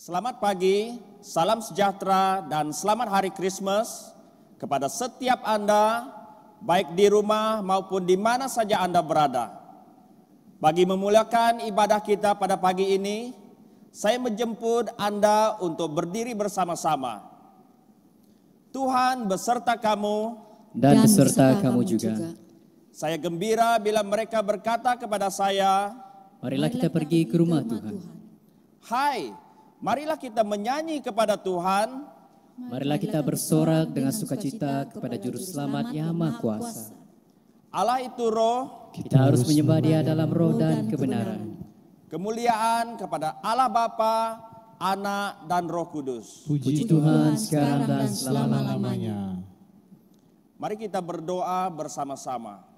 Selamat pagi, salam sejahtera dan selamat hari Christmas kepada setiap Anda, baik di rumah maupun di mana saja Anda berada. Bagi memuliakan ibadah kita pada pagi ini, saya menjemput Anda untuk berdiri bersama-sama. Tuhan beserta kamu dan beserta kamu juga. Saya gembira bila mereka berkata kepada saya, marilah kita pergi ke rumah Tuhan. Hai, marilah kita menyanyi kepada Tuhan. Marilah kita bersorak dengan sukacita kepada Juru Selamat yang Maha Kuasa. Allah itu roh, kita harus menyembah Dia dalam roh dan kebenaran. Kemuliaan kepada Allah Bapa, Anak dan Roh Kudus. Puji Tuhan sekarang dan selama-lamanya. Mari kita berdoa bersama-sama.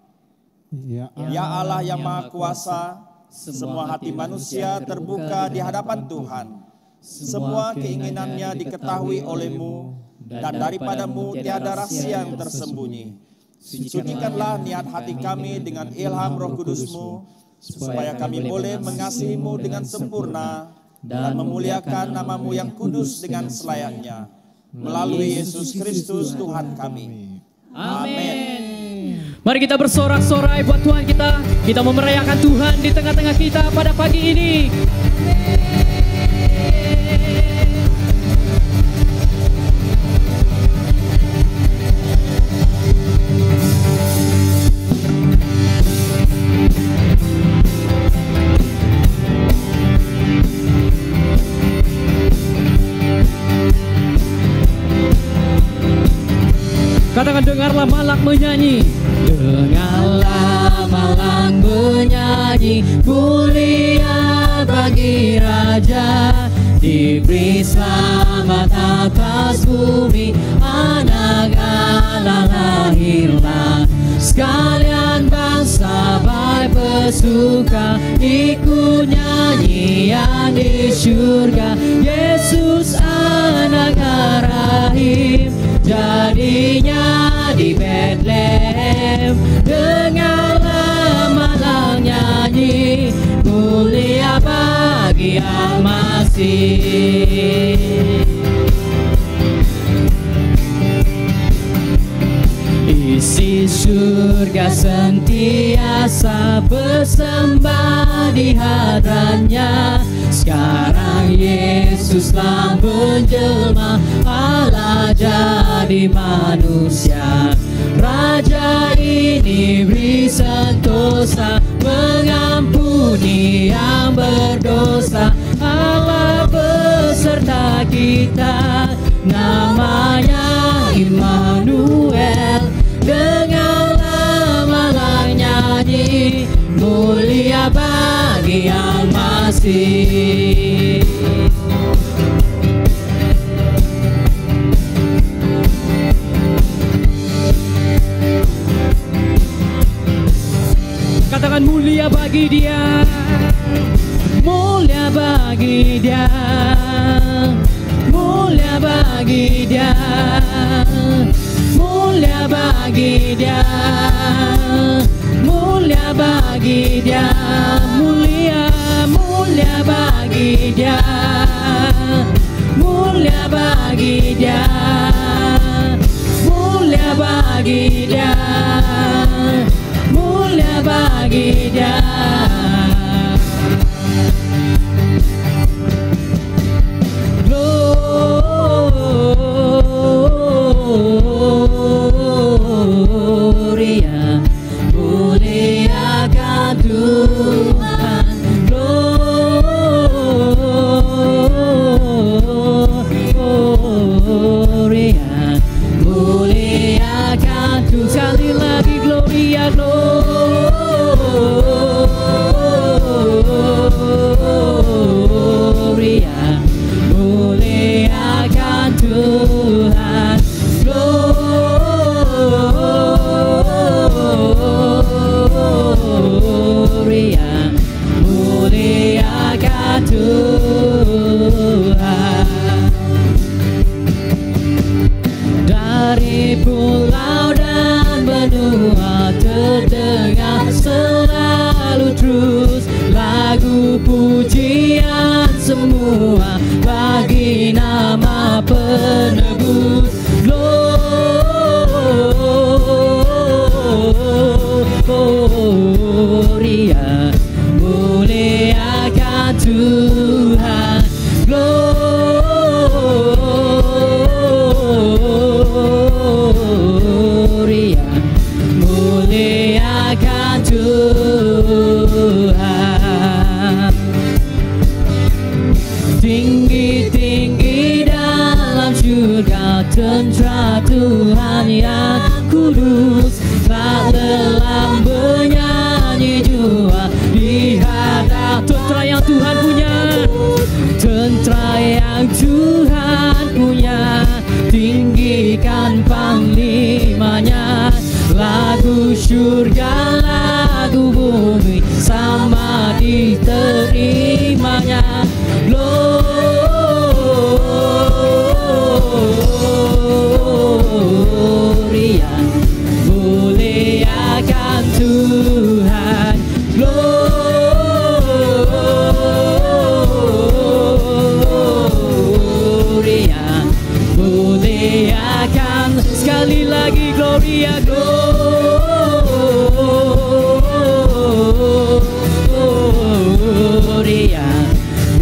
Ya Allah yang Maha Kuasa, semua hati manusia terbuka di hadapan Tuhan. Semua keinginannya diketahui oleh-Mu, dan daripadamu tiada rahasia yang tersembunyi. Sucikanlah niat hati kami dengan ilham Roh Kudus-Mu, supaya kami boleh mengasihi-Mu dengan sempurna dan memuliakan nama-Mu yang kudus dengan selayaknya. Melalui Yesus Kristus Tuhan kami. Amin. Mari kita bersorak-sorai buat Tuhan kita. Kita mau merayakan Tuhan di tengah-tengah kita pada pagi ini. Katakan, dengarlah Malak menyanyi. Dengarlah Malak menyanyi, mulia bagi Raja, diberi selamat atas bumi, anak Allah lahirlah. Sekalian bangsa baik bersuka, ikut nyanyian di surga. Yesus anak Rahim, jadinya di Bethlehem. Dengarlah Malak nyanyi, mulia bagi Al-Masih. Isi surga sentiasa bersembah di hadratnya. Sekarang Yesus telah menjelma, Allah jadi manusia. Raja ini beri sentosa, mengampuni yang berdosa. Allah beserta kita, namanya Immanuel. Dengarlah Malak nyanyi, mulia bagi Al-Masih. Katakan, mulia bagi Dia, mulia bagi Dia, mulia bagi Dia, mulia bagi Dia, mulia bagi Dia, mulia, mulia bagi Dia, mulia bagi Dia, mulia bagi Dia, mulia bagi Dia. Gloria, muliakan Tuhan. Gloria. bagi nama penebus. Gloria, muliakan Tuhan. Gloria, muliakan Tuhan. Tinggi-tinggi dalam surga, tentara Tuhan yang kudus, tak lelah menyanyi jua di hadap tentara yang Tuhan punya, tentara yang Tuhan punya. Tinggikan panglimanya, lagu surga, lagu bumi sama diterimanya. Gloria, muliakan Tuhan. Gloria, muliakan. Sekali lagi Gloria, Gloria,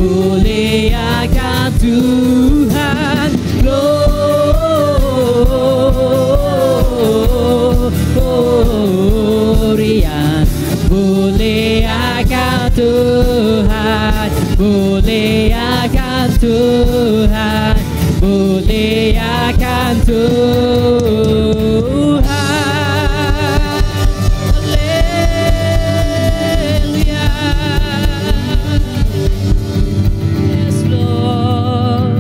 muliakan Tuhan. Gloria, muliakan Tuhan. Muliakan Tuhan. Muliakan Tuhan. Haleluya. Yes, Lord.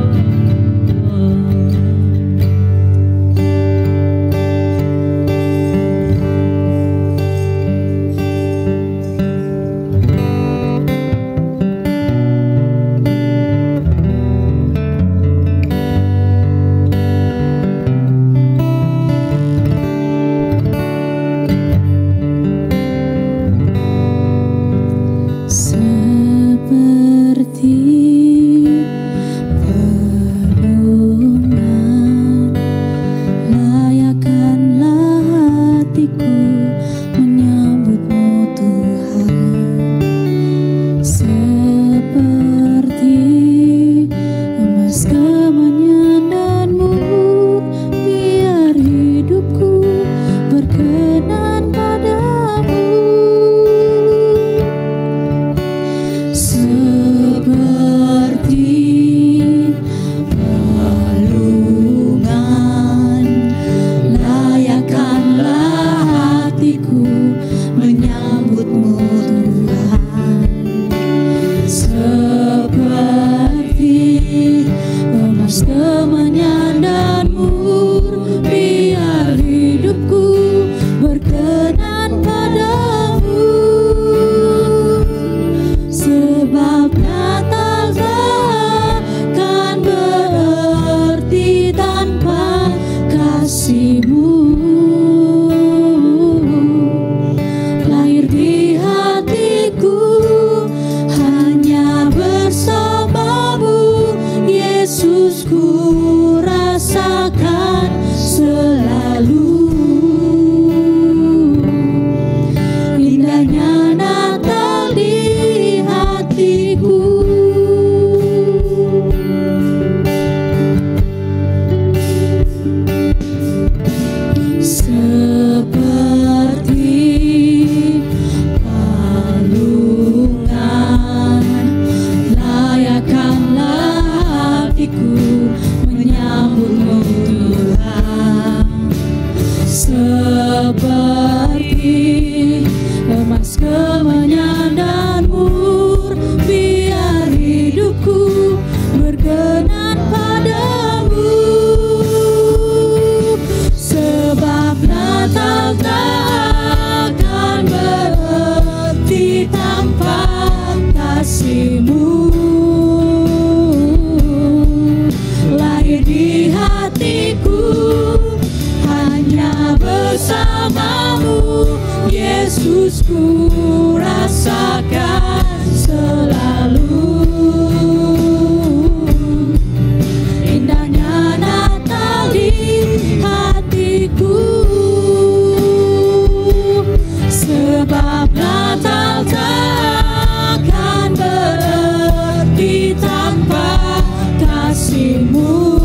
bagimu,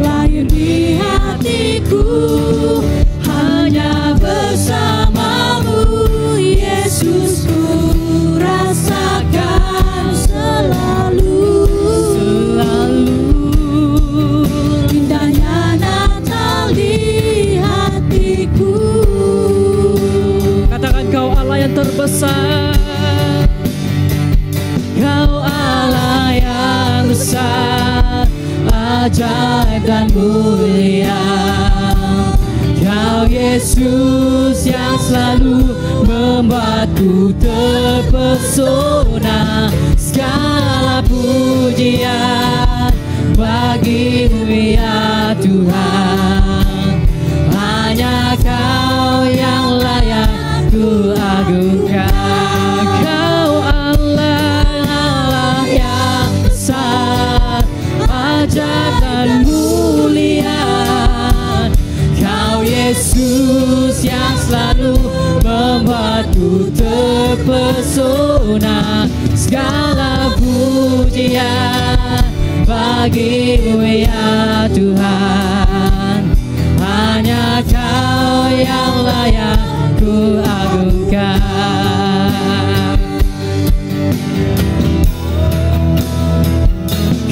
layu di hatiku, hanya bersamamu Yesus ku rasakan selalu. Indahnya Natal di hatiku. Katakan Kau Allah yang terbesar, Kau Allah yang besar, ajaib dan mulia. Kau Yesus yang selalu membuatku terpesona. Segala pujian bagimu ya Tuhan, hanya Kau yang layak ku agungkan. Kau Allah yang besar, ajaib dan mulia. Kau Yesus yang selalu membuatku terpesona. Segala pujian bagimu ya Tuhan, hanya Kau yang layak ku agungkan.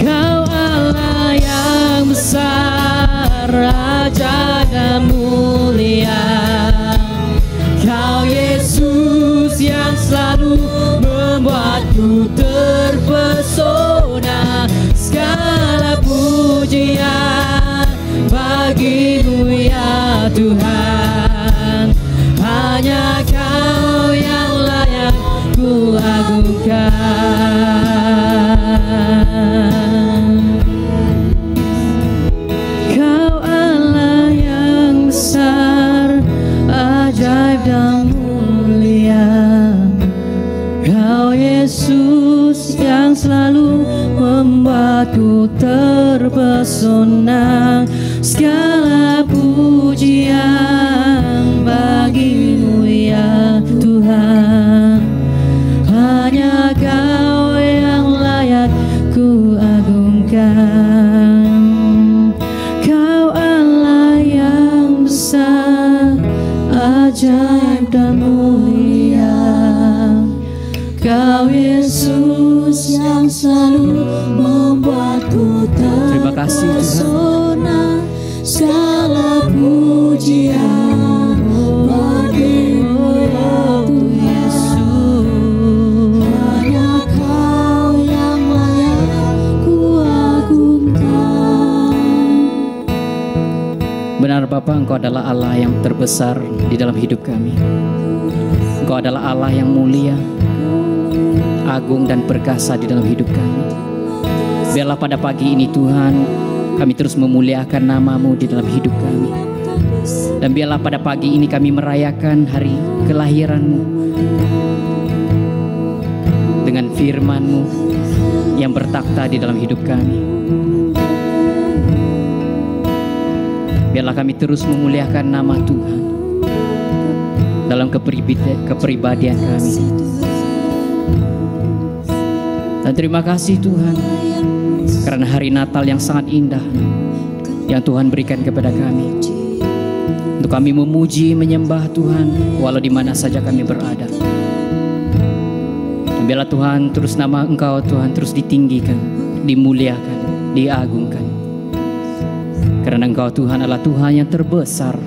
Kau Allah yang besar, raja dan mulia. Kau Yesus yang selalu membuatku terpesona. Segala pujian bagimu ya Tuhan, hanya Kau yang layak ku agungkan. Kau Allah yang besar, ajaib dan mulia. Kau Yesus yang selalu membuatku terpesona. Segala pujian bagimu ya Tuhan, hanya Kau yang layak ku agungkan. Kau Allah yang besar, ajaib dan mulia. Kau Yesus yang selalu membuatku terpesona. Segala pujian bagimu ya Yesus, hanya Kau yang layak ku agungkan. Benar Bapa, Engkau adalah Allah yang terbesar di dalam hidup kami. Engkau adalah Allah yang mulia, agung dan perkasa di dalam hidup kami. Biarlah pada pagi ini Tuhan, kami terus memuliakan nama-Mu di dalam hidup kami. Dan biarlah pada pagi ini kami merayakan hari kelahiran-Mu dengan firman-Mu yang bertakhta di dalam hidup kami. Biarlah kami terus memuliakan nama Tuhan dalam kepribadian kami. Dan terima kasih Tuhan, karena hari Natal yang sangat indah yang Tuhan berikan kepada kami, untuk kami memuji, menyembah Tuhan walau di mana saja kami berada. Dan biarlah Tuhan terus nama Engkau Tuhan terus ditinggikan, dimuliakan, diagungkan. Karena Engkau Tuhan adalah Tuhan yang terbesar,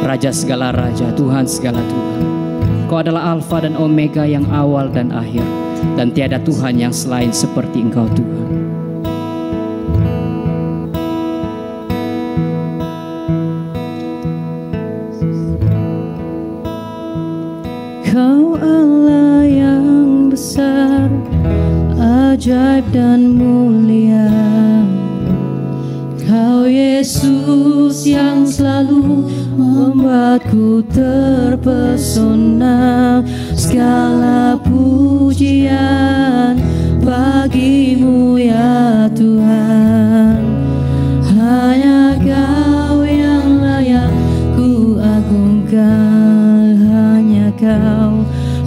Raja segala raja, Tuhan segala Tuhan. Engkau adalah Alfa dan Omega, yang awal dan akhir, dan tiada Tuhan yang selain seperti Engkau Tuhan. Kau Allah yang besar, ajaib dan mulia. Kau Yesus yang selalu membuatku terpesona. Segala pujian bagimu ya Tuhan, hanya Kau yang layak ku agungkan.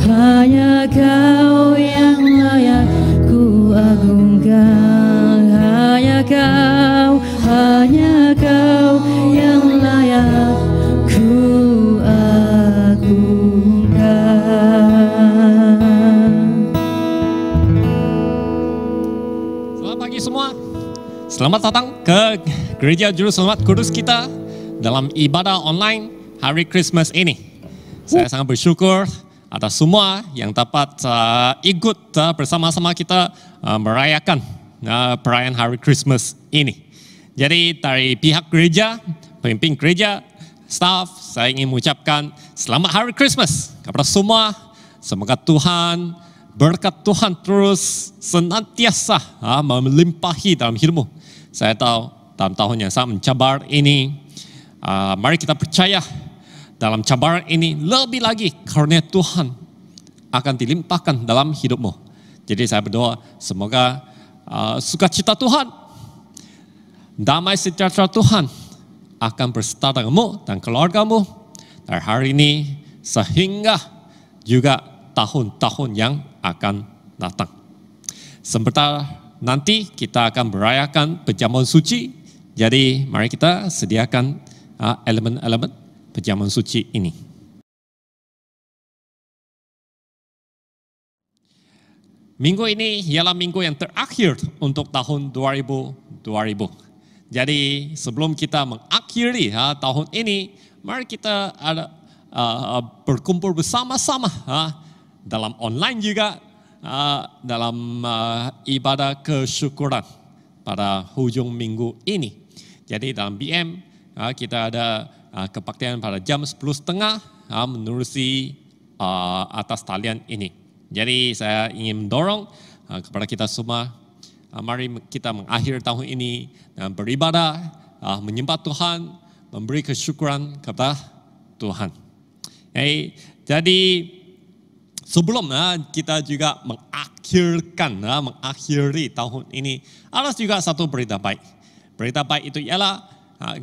Hanya Kau yang layak Selamat datang ke Gereja Juru Selamat Kudus kita dalam ibadah online hari Christmas ini. Saya sangat bersyukur atas semua yang dapat ikut bersama-sama kita merayakan perayaan hari Christmas ini. Jadi dari pihak gereja, pemimpin gereja, staff, saya ingin mengucapkan selamat hari Christmas kepada semua. Semoga Tuhan, berkat Tuhan terus senantiasa melimpahi dalam hidupmu. Saya tahu dalam tahun yang sangat mencabar ini, mari kita percaya dalam cabaran ini lebih lagi karunia Tuhan akan dilimpahkan dalam hidupmu. Jadi saya berdoa semoga sukacita Tuhan, damai sejahtera Tuhan akan berserta denganmu dan keluargamu dari hari ini sehingga juga tahun-tahun yang akan datang. Sebentar nanti kita akan merayakan perjamuan suci. Jadi mari kita sediakan elemen-elemen perjamuan suci ini. Minggu ini ialah minggu yang terakhir untuk tahun 2000. Jadi sebelum kita mengakhiri tahun ini, mari kita berkumpul bersama-sama dalam online juga, dalam ibadah kesyukuran pada hujung minggu ini. Jadi dalam BM kita ada kebaktian pada jam 10.30 menerusi atas talian ini. Jadi saya ingin mendorong kepada kita semua, mari kita mengakhiri tahun ini dan beribadah, menyembah Tuhan, memberi kesyukuran kepada Tuhan. Jadi sebelum kita juga mengakhiri tahun ini, ada juga satu berita baik. Berita baik itu ialah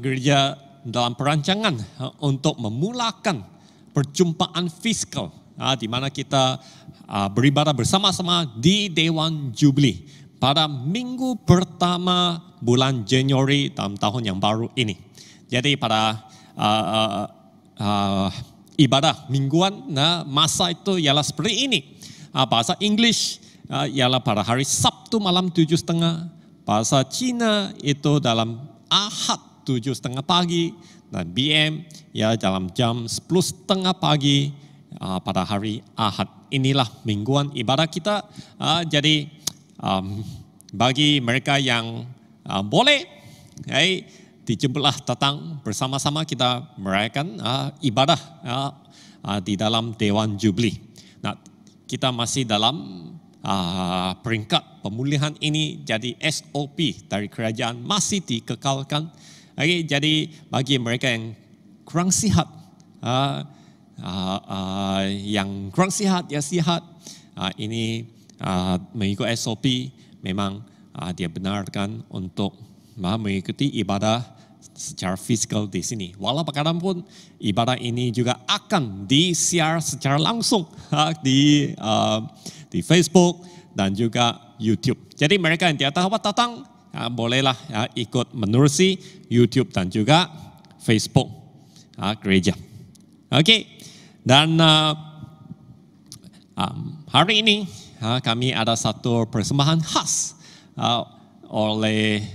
gereja dalam perancangan untuk memulakan perjumpaan fiskal di mana kita beribadah bersama-sama di Dewan Jubli pada minggu pertama bulan Januari dalam tahun yang baru ini. Jadi pada ibadah mingguan, masa itu ialah seperti ini. Bahasa English ialah pada hari Sabtu malam 7.30. Bahasa Cina itu dalam Ahad 7.30 pagi. Dan BM ya dalam jam 10.30 pagi pada hari Ahad. Inilah mingguan ibadah kita. Jadi bagi mereka yang boleh, dijemputlah datang bersama-sama kita merayakan ibadah di dalam Dewan Jubli. Nah, kita masih dalam peringkat pemulihan ini, jadi SOP dari kerajaan masih dikekalkan. Jadi bagi mereka yang kurang sihat, yang kurang sihat ya sihat, ini mengikut SOP memang dia benarkan untuk mengikuti ibadah secara fisikal di sini. Walau bagaimanapun ibadah ini juga akan disiar secara langsung di Facebook dan juga YouTube. Jadi mereka yang tidak dapat datang bolehlah ikut menerusi YouTube dan juga Facebook gereja. Oke. Dan hari ini kami ada satu persembahan khas oleh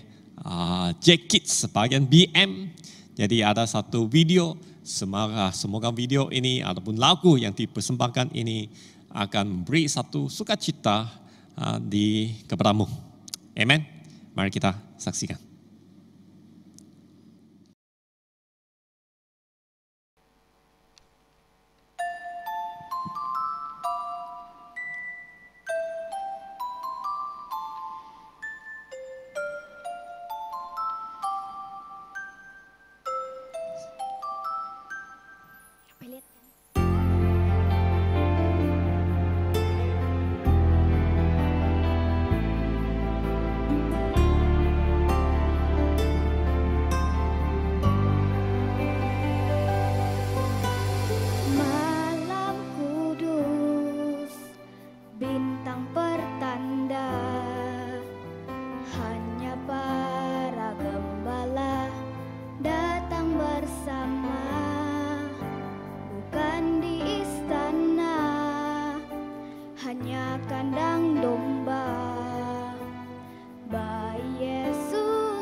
Jack Kids bagian BM. Jadi ada satu video, semoga video ini ataupun lagu yang dipersembahkan ini akan memberi satu sukacita kepadamu. Amen. Mari kita saksikan. Kandang domba, bayi Yesus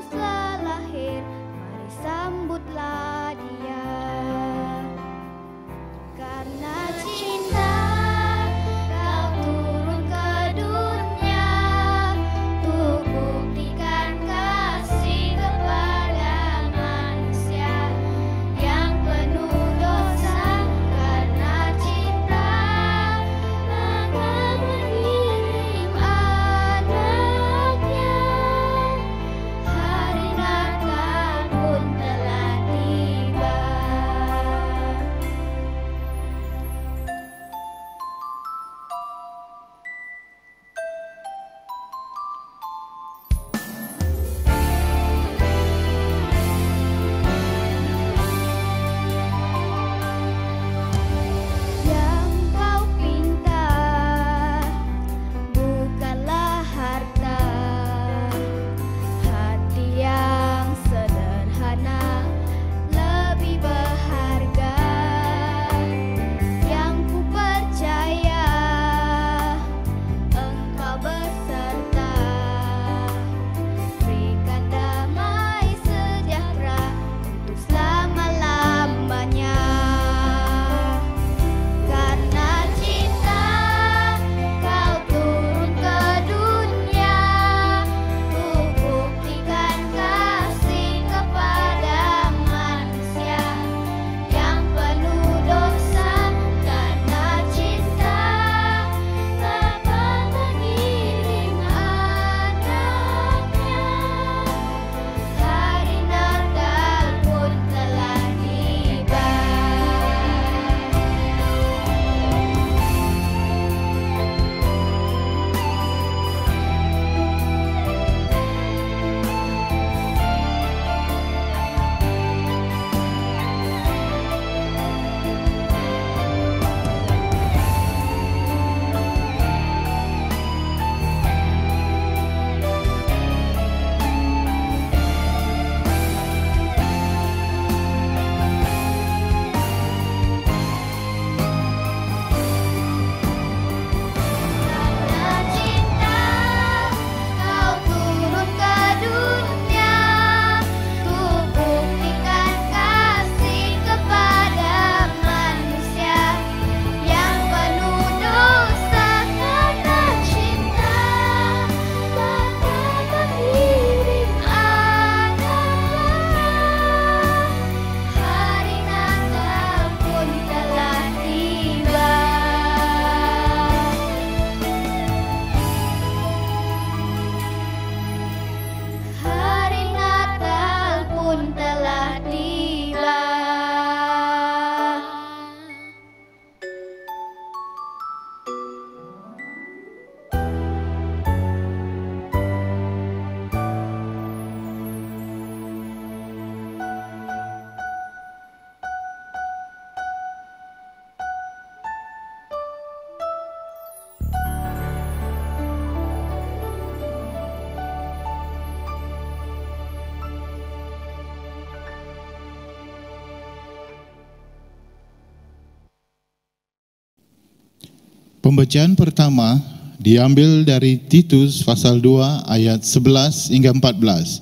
Pembacaan pertama diambil dari Titus pasal 2 ayat 11 hingga 14.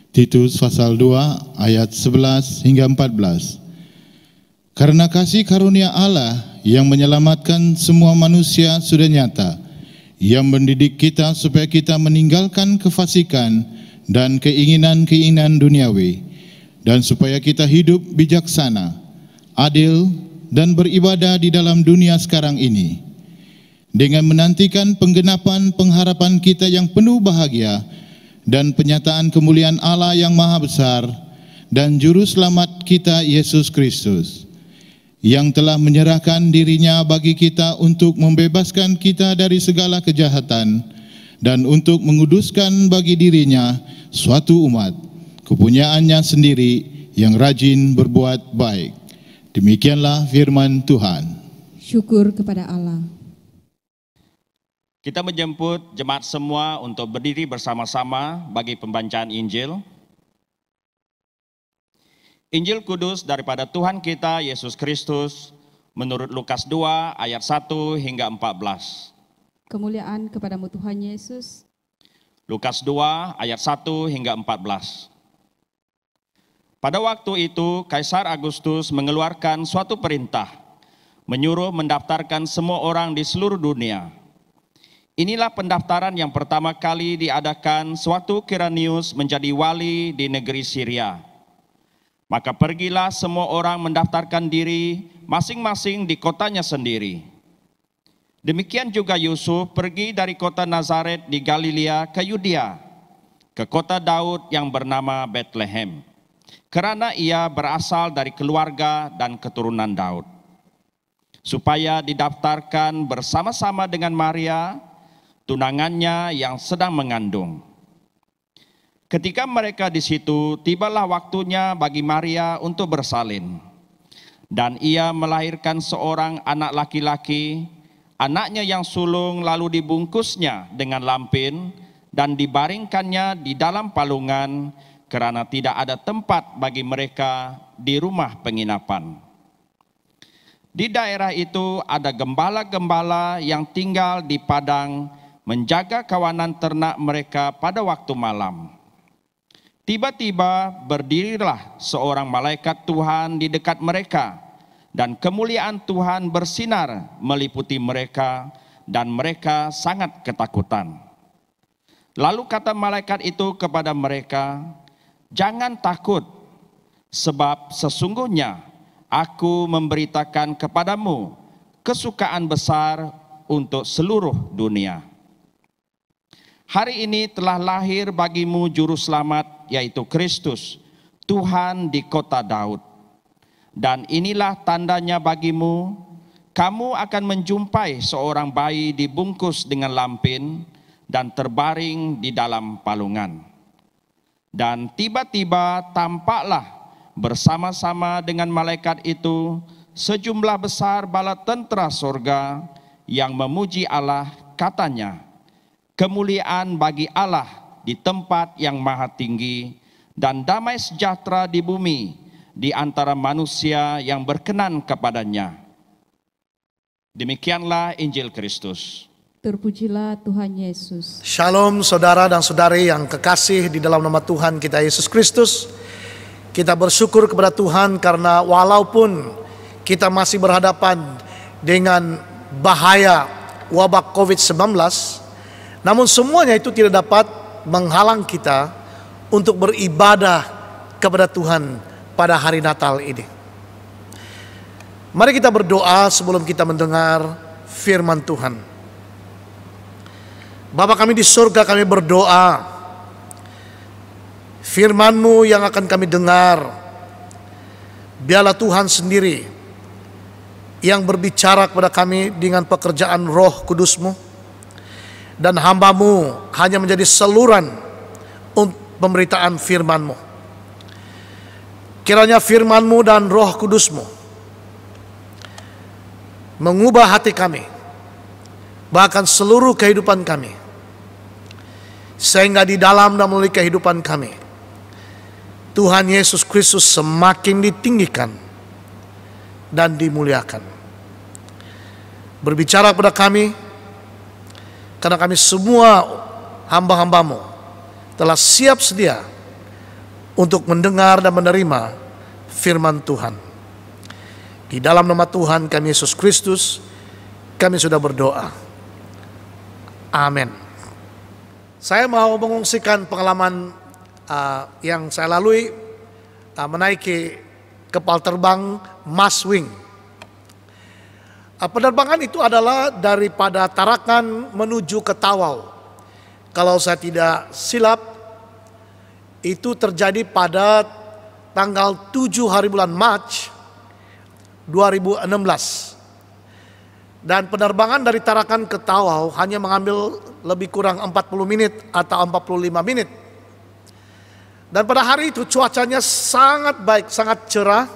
Titus pasal 2 ayat 11 hingga 14. Karena kasih karunia Allah yang menyelamatkan semua manusia sudah nyata, yang mendidik kita supaya kita meninggalkan kefasikan dan keinginan-keinginan duniawi, dan supaya kita hidup bijaksana, adil, dan beribadah di dalam dunia sekarang ini, dengan menantikan penggenapan pengharapan kita yang penuh bahagia dan penyataan kemuliaan Allah yang maha besar dan juru selamat kita Yesus Kristus, yang telah menyerahkan dirinya bagi kita untuk membebaskan kita dari segala kejahatan dan untuk menguduskan bagi dirinya suatu umat, kepunyaannya sendiri yang rajin berbuat baik. Demikianlah firman Tuhan. Syukur kepada Allah. Kita menjemput jemaat semua untuk berdiri bersama-sama bagi pembacaan Injil. Injil Kudus daripada Tuhan kita Yesus Kristus menurut Lukas 2 ayat 1 hingga 14. Kemuliaan kepadamu Tuhan Yesus. Lukas 2 ayat 1 hingga 14. Pada waktu itu Kaisar Agustus mengeluarkan suatu perintah, menyuruh mendaftarkan semua orang di seluruh dunia. Inilah pendaftaran yang pertama kali diadakan sewaktu Kiranius menjadi wali di negeri Syria. Maka pergilah semua orang mendaftarkan diri masing-masing di kotanya sendiri. Demikian juga Yusuf pergi dari kota Nazaret di Galilea ke Yudea, ke kota Daud yang bernama Bethlehem, karena ia berasal dari keluarga dan keturunan Daud, supaya didaftarkan bersama-sama dengan Maria, tunangannya yang sedang mengandung. Ketika mereka di situ, tibalah waktunya bagi Maria untuk bersalin. Dan ia melahirkan seorang anak laki-laki, anaknya yang sulung, lalu dibungkusnya dengan lampin dan dibaringkannya di dalam palungan, karena tidak ada tempat bagi mereka di rumah penginapan. Di daerah itu ada gembala-gembala yang tinggal di padang, menjaga kawanan ternak mereka pada waktu malam. Tiba-tiba berdirilah seorang malaikat Tuhan di dekat mereka, dan kemuliaan Tuhan bersinar meliputi mereka, dan mereka sangat ketakutan. Lalu kata malaikat itu kepada mereka, "Jangan takut, sebab sesungguhnya aku memberitakan kepadamu kesukaan besar untuk seluruh dunia. Hari ini telah lahir bagimu juru selamat, yaitu Kristus, Tuhan di kota Daud. Dan inilah tandanya bagimu, kamu akan menjumpai seorang bayi dibungkus dengan lampin dan terbaring di dalam palungan." Dan tiba-tiba tampaklah bersama-sama dengan malaikat itu sejumlah besar bala tentera sorga yang memuji Allah, katanya, "Kemuliaan bagi Allah di tempat yang maha tinggi, dan damai sejahtera di bumi di antara manusia yang berkenan kepadanya." Demikianlah Injil Kristus. Terpujilah Tuhan Yesus. Shalom saudara dan saudari yang kekasih di dalam nama Tuhan kita Yesus Kristus. Kita bersyukur kepada Tuhan karena walaupun kita masih berhadapan dengan bahaya wabah COVID-19, namun semuanya itu tidak dapat menghalang kita untuk beribadah kepada Tuhan pada hari Natal ini. Mari kita berdoa sebelum kita mendengar firman Tuhan. Bapa kami di surga, kami berdoa, firman-Mu yang akan kami dengar, biarlah Tuhan sendiri yang berbicara kepada kami dengan pekerjaan Roh Kudus-Mu, dan hamba-Mu hanya menjadi saluran untuk pemberitaan firman-Mu. Kiranya firman-Mu dan Roh Kudus-Mu mengubah hati kami, bahkan seluruh kehidupan kami, sehingga di dalam dan melalui kehidupan kami, Tuhan Yesus Kristus semakin ditinggikan dan dimuliakan. berbicara kepada kami, karena kami semua hamba-hambamu telah siap sedia untuk mendengar dan menerima firman Tuhan. Di dalam nama Tuhan kami Yesus Kristus, kami sudah berdoa. Amin. Saya mau mengungsikan pengalaman yang saya lalui menaiki kapal terbang Maswing. Penerbangan itu adalah daripada Tarakan menuju ke Tawau. Kalau saya tidak silap, itu terjadi pada tanggal 7 hari bulan Mac 2016. Dan penerbangan dari Tarakan ke Tawau hanya mengambil lebih kurang 40 menit atau 45 menit. Dan pada hari itu cuacanya sangat baik, sangat cerah.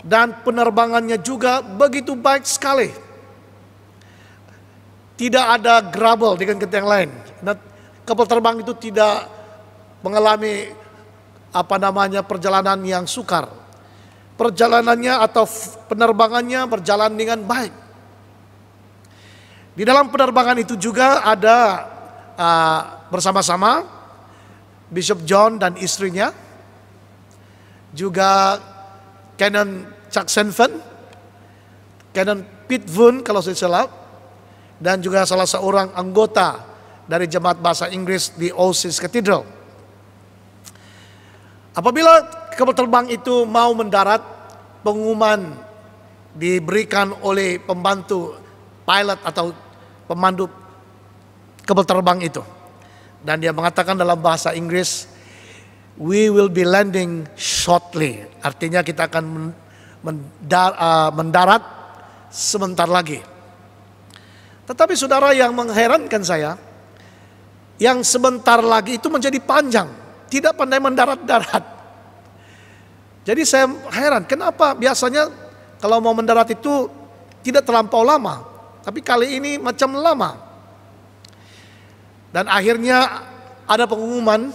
Dan penerbangannya juga begitu baik sekali. Tidak ada trouble dengan kata yang lain. Nah, kapal terbang itu tidak mengalami perjalanan yang sukar. Perjalanannya atau penerbangannya berjalan dengan baik. Di dalam penerbangan itu juga ada bersama-sama Bishop John dan istrinya, juga Canon Chuck Senfen, Canon Pete Voon kalau saya salah, dan juga salah seorang anggota dari jemaat bahasa Inggris di All Saints Cathedral. Apabila kapal terbang itu mau mendarat, pengumuman diberikan oleh pembantu pilot atau pemandu kapal terbang itu. Dan dia mengatakan dalam bahasa Inggris, "We will be landing shortly." Artinya kita akan mendarat sebentar lagi. Tetapi saudara, yang mengherankan saya, yang sebentar lagi itu menjadi panjang, tidak pandai mendarat-darat. Jadi saya heran, kenapa biasanya kalau mau mendarat itu tidak terlampau lama, tapi kali ini macam lama. Dan akhirnya ada pengumuman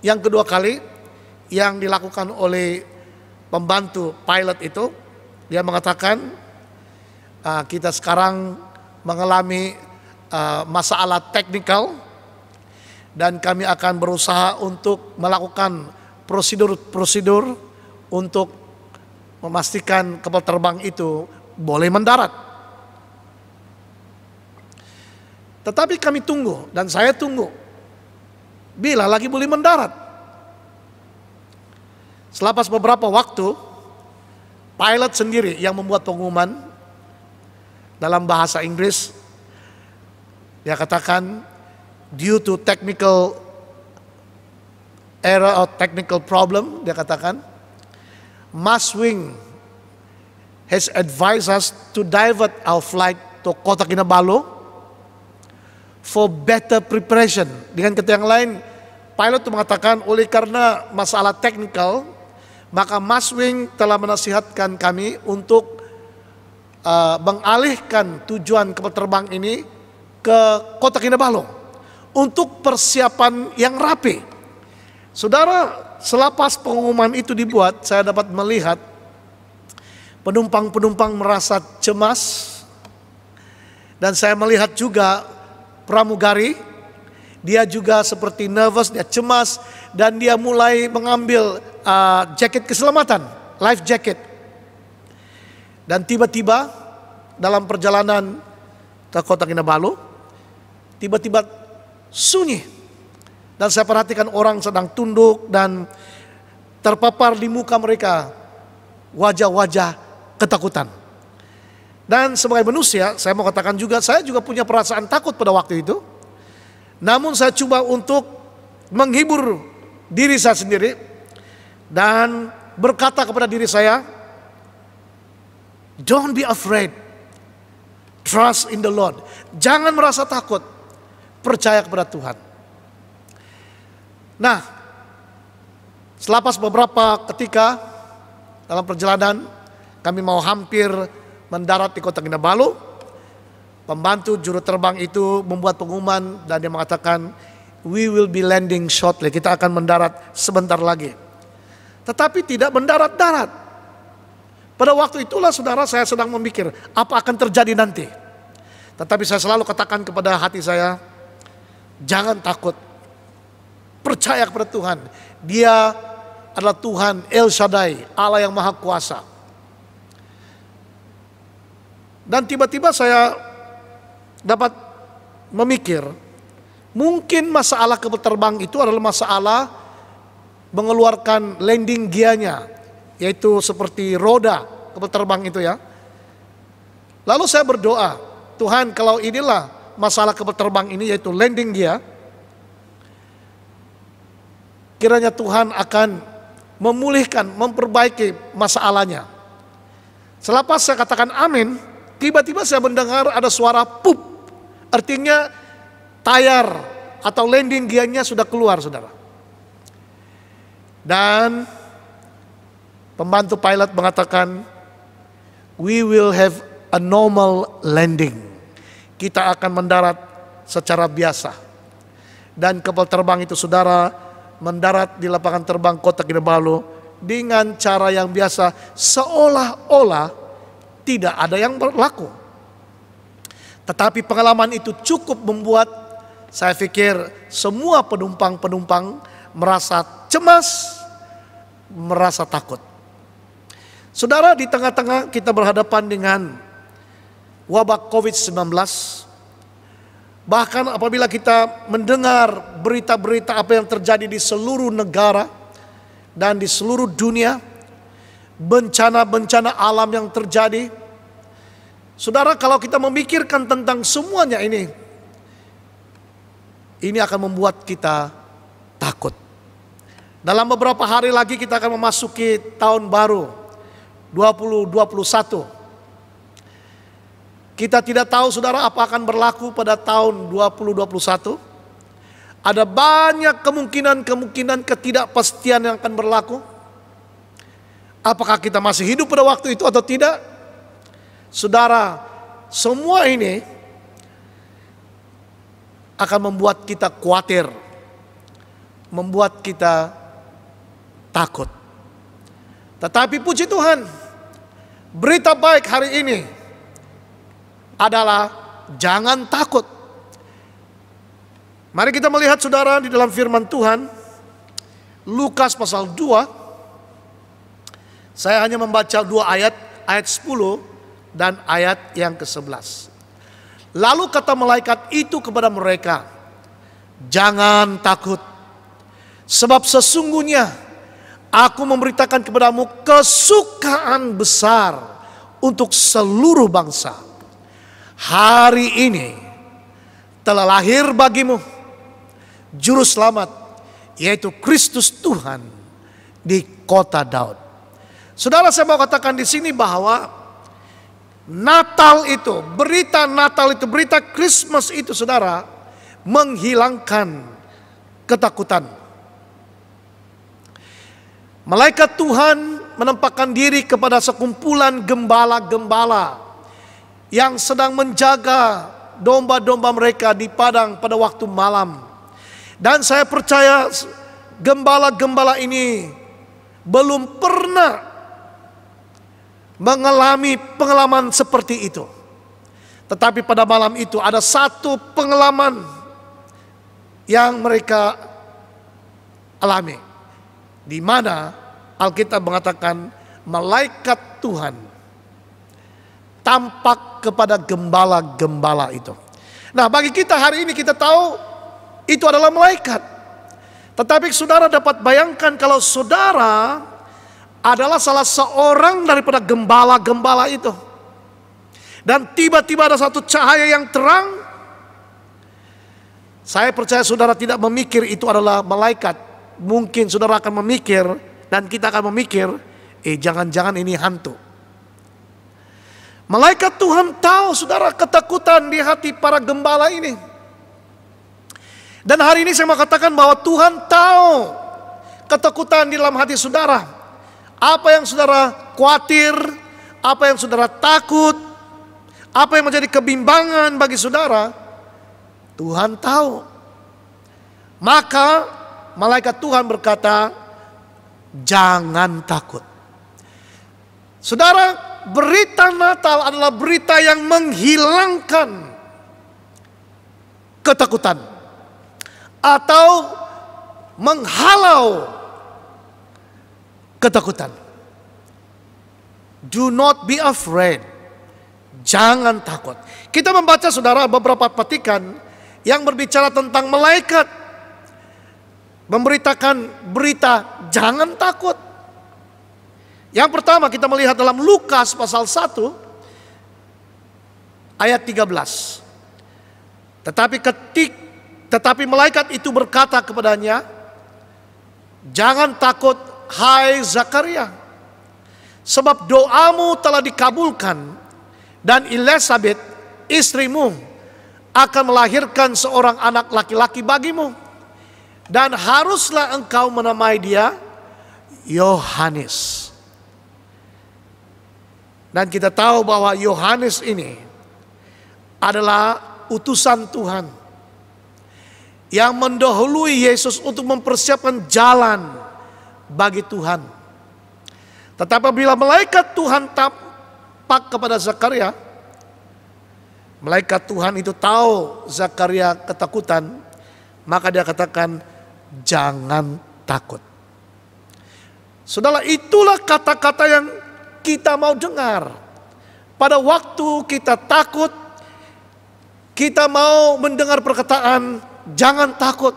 yang kedua kali yang dilakukan oleh pembantu pilot itu. Dia mengatakan kita sekarang mengalami masalah teknikal dan kami akan berusaha untuk melakukan prosedur untuk memastikan kapal terbang itu boleh mendarat. Tetapi kami tunggu dan saya tunggu bila lagi boleh mendarat. Selepas beberapa waktu, pilot sendiri yang membuat pengumuman dalam bahasa Inggris. Dia katakan, due to technical error or technical problem, dia katakan, Maswing has advised us to divert our flight to Kota Kinabalu for better preparation. Dengan kata yang lain, pilot itu mengatakan oleh karena masalah teknikal, maka Maswing telah menasihatkan kami untuk mengalihkan tujuan kapal terbang ini ke Kota Kinabalu untuk persiapan yang rapi. Saudara, selepas pengumuman itu dibuat, saya dapat melihat penumpang-penumpang merasa cemas, dan saya melihat juga pramugari, dia juga seperti nervous, dia cemas, dan dia mulai mengambil jaket keselamatan, life jacket. Dan tiba-tiba dalam perjalanan ke Kota Kinabalu, tiba-tiba sunyi. Dan saya perhatikan orang sedang tunduk dan terpapar di muka mereka wajah-wajah ketakutan. Dan sebagai manusia, saya mau katakan juga, saya juga punya perasaan takut pada waktu itu. Namun saya coba untuk menghibur diri saya sendiri dan berkata kepada diri saya, don't be afraid, trust in the Lord. Jangan merasa takut, percaya kepada Tuhan. Nah, selepas beberapa ketika dalam perjalanan, kami mau hampir mendarat di Kota Kinabalu, pembantu juru terbang itu membuat pengumuman dan dia mengatakan, we will be landing shortly, kita akan mendarat sebentar lagi. Tetapi tidak mendarat-darat. Pada waktu itulah saudara, saya sedang memikir apa akan terjadi nanti. Tetapi saya selalu katakan kepada hati saya, jangan takut. Percaya kepada Tuhan. Dia adalah Tuhan El Shaddai, Allah yang Maha Kuasa. Dan tiba-tiba saya dapat memikir, mungkin masalah kapal terbang itu adalah masalah mengeluarkan landing gearnya, yaitu seperti roda kapal terbang itu ya. Lalu saya berdoa, Tuhan, kalau inilah masalah kapal terbang ini, yaitu landing gear, kiranya Tuhan akan memulihkan, memperbaiki masalahnya. Selepas saya katakan amin, tiba-tiba saya mendengar ada suara pup. Artinya tayar atau landing gearnya sudah keluar, saudara. Dan pembantu pilot mengatakan, we will have a normal landing. Kita akan mendarat secara biasa. Dan kapal terbang itu, saudara, mendarat di lapangan terbang Kota Kinabalu dengan cara yang biasa, seolah-olah tidak ada yang berlaku. Tetapi pengalaman itu cukup membuat saya pikir semua penumpang-penumpang merasa cemas, merasa takut. Saudara, di tengah-tengah kita berhadapan dengan wabah COVID-19, bahkan apabila kita mendengar berita-berita apa yang terjadi di seluruh negara dan di seluruh dunia, bencana-bencana alam yang terjadi, saudara, kalau kita memikirkan tentang semuanya ini akan membuat kita takut. Dalam beberapa hari lagi kita akan memasuki tahun baru 2021. Kita tidak tahu, saudara, apa akan berlaku pada tahun 2021. Ada banyak kemungkinan ketidakpastian yang akan berlaku. Apakah kita masih hidup pada waktu itu atau tidak? Saudara, semua ini akan membuat kita khawatir, membuat kita takut. Tetapi puji Tuhan, berita baik hari ini adalah jangan takut. Mari kita melihat, saudara, di dalam firman Tuhan, Lukas pasal 2. Saya hanya membaca 2 ayat 10 dan ayat yang ke-11. Lalu kata malaikat itu kepada mereka, jangan takut, sebab sesungguhnya aku memberitakan kepadamu kesukaan besar untuk seluruh bangsa. Hari ini telah lahir bagimu Juru Selamat, yaitu Kristus Tuhan di kota Daud. Saudara, saya mau katakan di sini bahwa Natal itu, berita Natal itu, berita Christmas itu, saudara, menghilangkan ketakutan. Malaikat Tuhan menempatkan diri kepada sekumpulan gembala-gembala yang sedang menjaga domba-domba mereka di padang pada waktu malam. Dan saya percaya gembala-gembala ini belum pernah mengalami pengalaman seperti itu. Tetapi pada malam itu ada satu pengalaman yang mereka alami, di mana Alkitab mengatakan malaikat Tuhan tampak kepada gembala-gembala itu. Nah, bagi kita hari ini kita tahu itu adalah malaikat. Tetapi saudara dapat bayangkan kalau saudara adalah salah seorang daripada gembala-gembala itu. Dan tiba-tiba ada satu cahaya yang terang. Saya percaya saudara tidak memikir itu adalah malaikat. Mungkin saudara akan memikir, dan kita akan memikir, jangan-jangan ini hantu. Malaikat Tuhan tahu, saudara, ketakutan di hati para gembala ini. Dan hari ini saya mau katakan bahwa Tuhan tahu ketakutan di dalam hati saudara. Apa yang saudara khawatir, apa yang saudara takut, apa yang menjadi kebimbangan bagi saudara, Tuhan tahu. Maka malaikat Tuhan berkata, jangan takut. Saudara, berita Natal adalah berita yang menghilangkan ketakutan atau menghalau ketakutan. Do not be afraid. Jangan takut. Kita membaca saudara beberapa petikan yang berbicara tentang malaikat memberitakan berita jangan takut. Yang pertama kita melihat dalam Lukas pasal 1 ayat 13. Tetapi malaikat itu berkata kepadanya, jangan takut hai Zakaria, sebab doamu telah dikabulkan, dan Elisabet istrimu akan melahirkan seorang anak laki-laki bagimu, dan haruslah engkau menamai dia Yohanes. Dan kita tahu bahwa Yohanes ini adalah utusan Tuhan yang mendahului Yesus untuk mempersiapkan jalan bagi Tuhan. Tetapi bila malaikat Tuhan tampak kepada Zakaria, malaikat Tuhan itu tahu Zakaria ketakutan, maka dia katakan jangan takut. Saudara, itulah kata-kata yang kita mau dengar. Pada waktu kita takut, kita mau mendengar perkataan jangan takut.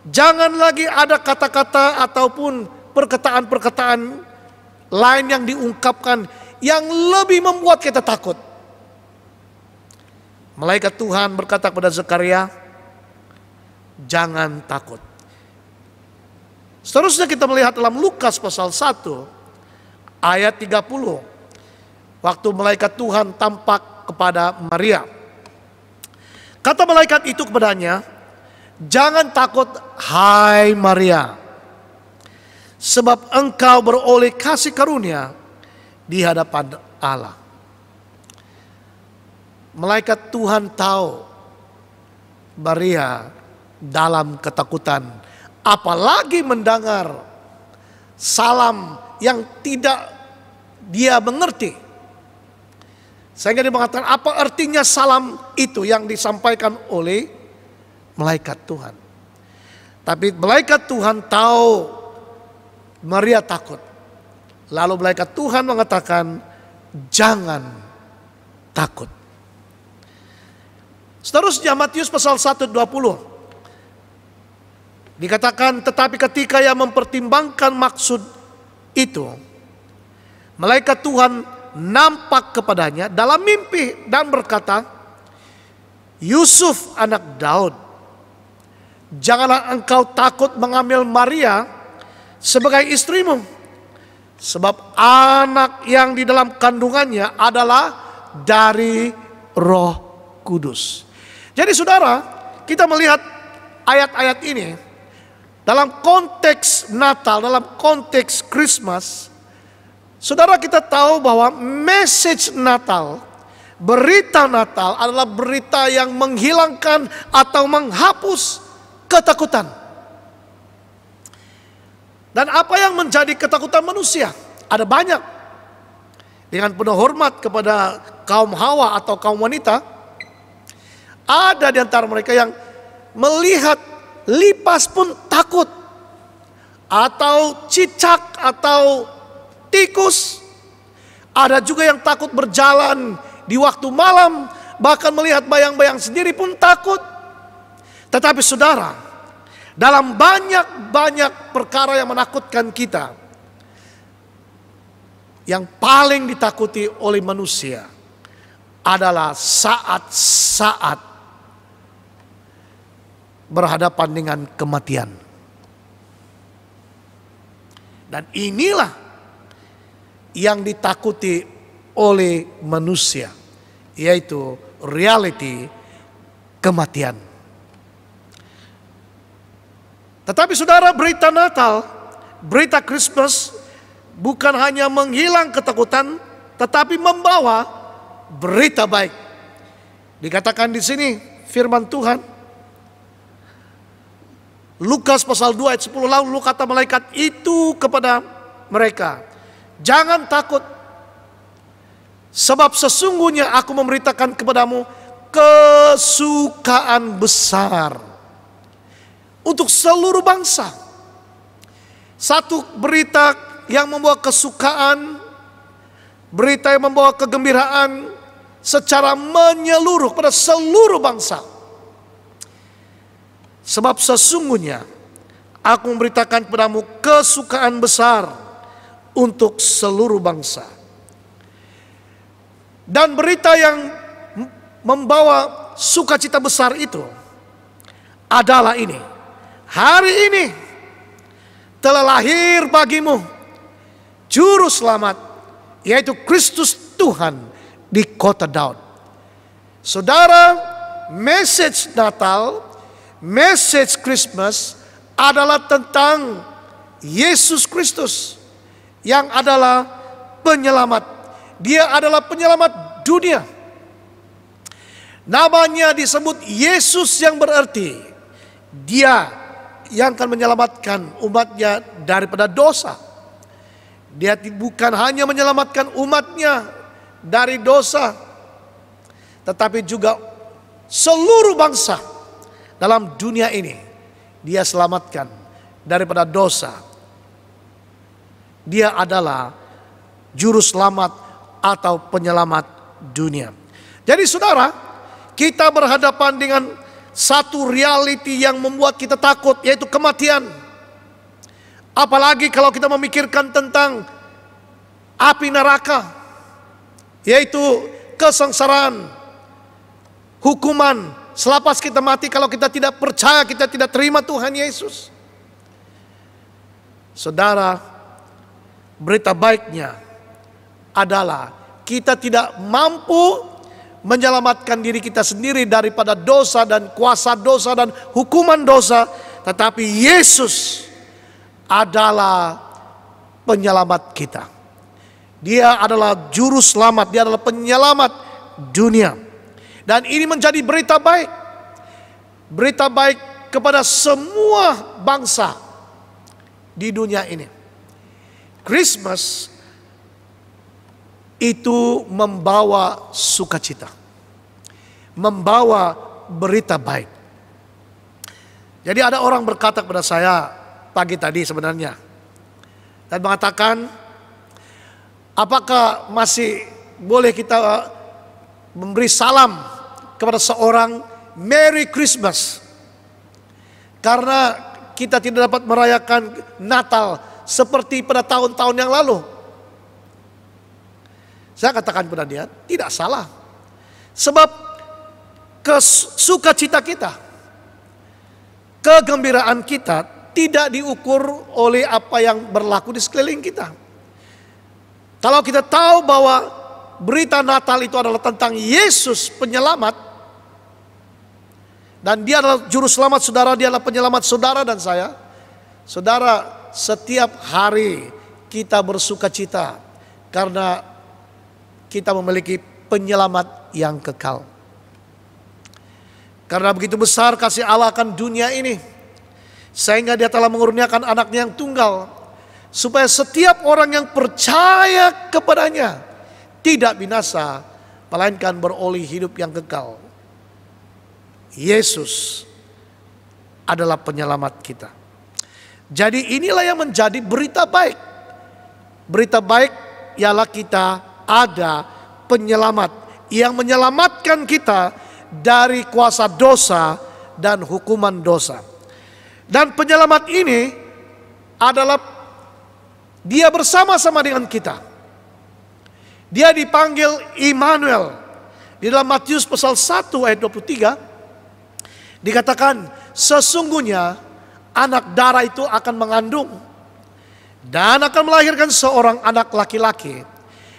Jangan lagi ada kata-kata ataupun perkataan-perkataan lain yang diungkapkan yang lebih membuat kita takut. Malaikat Tuhan berkata kepada Zakaria, jangan takut. Seterusnya kita melihat dalam Lukas pasal 1 ayat 30. Waktu malaikat Tuhan tampak kepada Maria. Kata malaikat itu kepadanya, jangan takut hai Maria, sebab engkau beroleh kasih karunia di hadapan Allah. Malaikat Tuhan tahu Maria dalam ketakutan, apalagi mendengar salam yang tidak dia mengerti. Sehingga dia mengatakan apa artinya salam itu yang disampaikan oleh malaikat Tuhan. Tapi malaikat Tuhan tahu Maria takut. Lalu malaikat Tuhan mengatakan jangan takut. Seterusnya Matius pasal 1:20. Dikatakan tetapi ketika ia mempertimbangkan maksud itu, malaikat Tuhan nampak kepadanya dalam mimpi dan berkata, Yusuf anak Daud, janganlah engkau takut mengambil Maria sebagai istrimu, sebab anak yang di dalam kandungannya adalah dari Roh Kudus. Jadi saudara, kita melihat ayat-ayat ini dalam konteks Natal, dalam konteks Christmas. Saudara, kita tahu bahwa message Natal, berita Natal adalah berita yang menghilangkan atau menghapus ketakutan. Dan apa yang menjadi ketakutan manusia? Ada banyak. Dengan penuh hormat kepada kaum Hawa atau kaum wanita, ada di antara mereka yang melihat lipas pun takut, atau cicak, atau tikus. Ada juga yang takut berjalan di waktu malam, bahkan melihat bayang-bayang sendiri pun takut. Tetapi saudara, dalam banyak perkara yang menakutkan kita, yang paling ditakuti oleh manusia adalah saat-saat berhadapan dengan kematian. Dan inilah yang ditakuti oleh manusia, yaitu reality kematian. Tetapi saudara, berita Natal, berita Christmas bukan hanya menghilang ketakutan, tetapi membawa berita baik. Dikatakan di sini firman Tuhan, Lukas pasal 2 ayat 10, lalu kata malaikat itu kepada mereka, jangan takut, sebab sesungguhnya aku memberitakan kepadamu kesukaan besar untuk seluruh bangsa. Satu berita yang membawa kesukaan, berita yang membawa kegembiraan secara menyeluruh pada seluruh bangsa. Sebab sesungguhnya aku memberitakan kepadamu kesukaan besar untuk seluruh bangsa. Dan berita yang membawa sukacita besar itu adalah ini. Hari ini telah lahir bagimu Juru Selamat, yaitu Kristus Tuhan di kota Daud. Saudara, message Natal, message Christmas adalah tentang Yesus Kristus yang adalah penyelamat. Dia adalah penyelamat dunia. Namanya disebut Yesus yang berarti Dia yang akan menyelamatkan umatnya daripada dosa. Dia bukan hanya menyelamatkan umatnya dari dosa, tetapi juga seluruh bangsa dalam dunia ini Dia selamatkan daripada dosa. Dia adalah Juru Selamat atau penyelamat dunia. Jadi saudara, kita berhadapan dengan satu reality yang membuat kita takut, yaitu kematian. Apalagi kalau kita memikirkan tentang api neraka, yaitu kesengsaraan, hukuman selepas kita mati kalau kita tidak percaya, kita tidak terima Tuhan Yesus. Saudara, berita baiknya adalah kita tidak mampu menyelamatkan diri kita sendiri daripada dosa dan kuasa dosa dan hukuman dosa, tetapi Yesus adalah penyelamat kita. Dia adalah Juru Selamat, Dia adalah penyelamat dunia. Dan ini menjadi berita baik. Berita baik kepada semua bangsa di dunia ini. Christmas itu membawa sukacita, membawa berita baik. Jadi ada orang berkata kepada saya pagi tadi sebenarnya, dan mengatakan, apakah masih boleh kita memberi salam kepada seorang Merry Christmas, karena kita tidak dapat merayakan Natal seperti pada tahun-tahun yang lalu. Saya katakan kepada dia, tidak salah. Sebab sukacita kita, kegembiraan kita tidak diukur oleh apa yang berlaku di sekeliling kita. Kalau kita tahu bahwa berita Natal itu adalah tentang Yesus penyelamat, dan Dia adalah Juru Selamat saudara, Dia adalah penyelamat saudara dan saya. Saudara, setiap hari kita bersukacita karena kita memiliki penyelamat yang kekal. Karena begitu besar kasih Allah akan dunia ini, sehingga Dia telah mengurniakan anaknya yang tunggal, supaya setiap orang yang percaya kepadanya tidak binasa, melainkan beroleh hidup yang kekal. Yesus adalah penyelamat kita. Jadi inilah yang menjadi berita baik. Berita baik ialah kita ada penyelamat yang menyelamatkan kita dari kuasa dosa dan hukuman dosa. Dan penyelamat ini adalah Dia bersama-sama dengan kita. Dia dipanggil Immanuel. Di dalam Matius pasal 1 ayat 23 dikatakan, sesungguhnya anak darah itu akan mengandung dan akan melahirkan seorang anak laki-laki,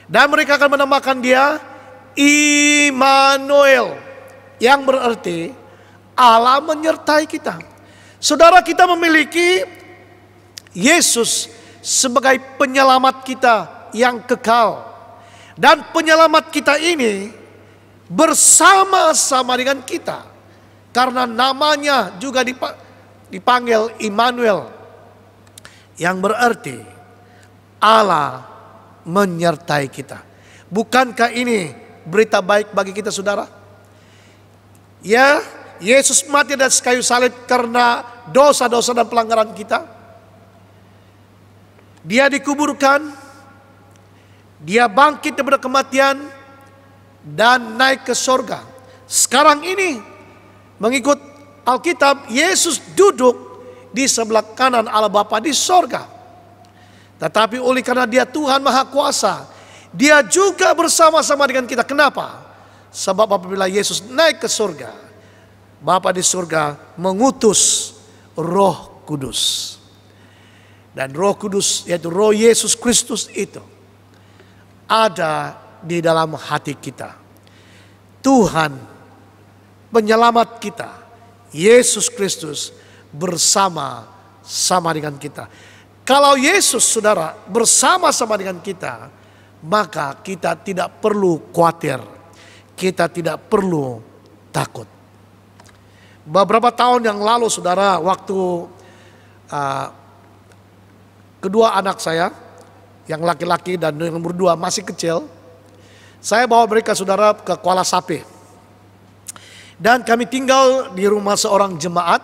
dan mereka akan menamakan dia Immanuel, yang berarti Allah menyertai kita. Saudara, kita memiliki Yesus sebagai penyelamat kita yang kekal. Dan penyelamat kita ini bersama-sama dengan kita, karena namanya juga dipanggil Immanuel, yang berarti Allah menyertai kita. Bukankah ini berita baik bagi kita, saudara? Ya, Yesus mati di atas kayu salib karena dosa-dosa dan pelanggaran kita. Dia dikuburkan, dia bangkit daripada kematian dan naik ke surga. Sekarang ini mengikut Alkitab, Yesus duduk di sebelah kanan Allah Bapa di surga. Tetapi oleh karena dia Tuhan Maha Kuasa, dia juga bersama-sama dengan kita. Kenapa? Sebab apabila Yesus naik ke surga, Bapa di surga mengutus Roh Kudus. Dan Roh Kudus, yaitu Roh Yesus Kristus itu, ada di dalam hati kita. Tuhan penyelamat kita, Yesus Kristus, bersama-sama dengan kita. Kalau Yesus, saudara, bersama-sama dengan kita, maka kita tidak perlu khawatir, kita tidak perlu takut. Beberapa tahun yang lalu, saudara, waktu kedua anak saya, yang laki-laki dan yang nomor 2 masih kecil, saya bawa mereka, saudara, ke Kuala Sape. Dan kami tinggal di rumah seorang jemaat.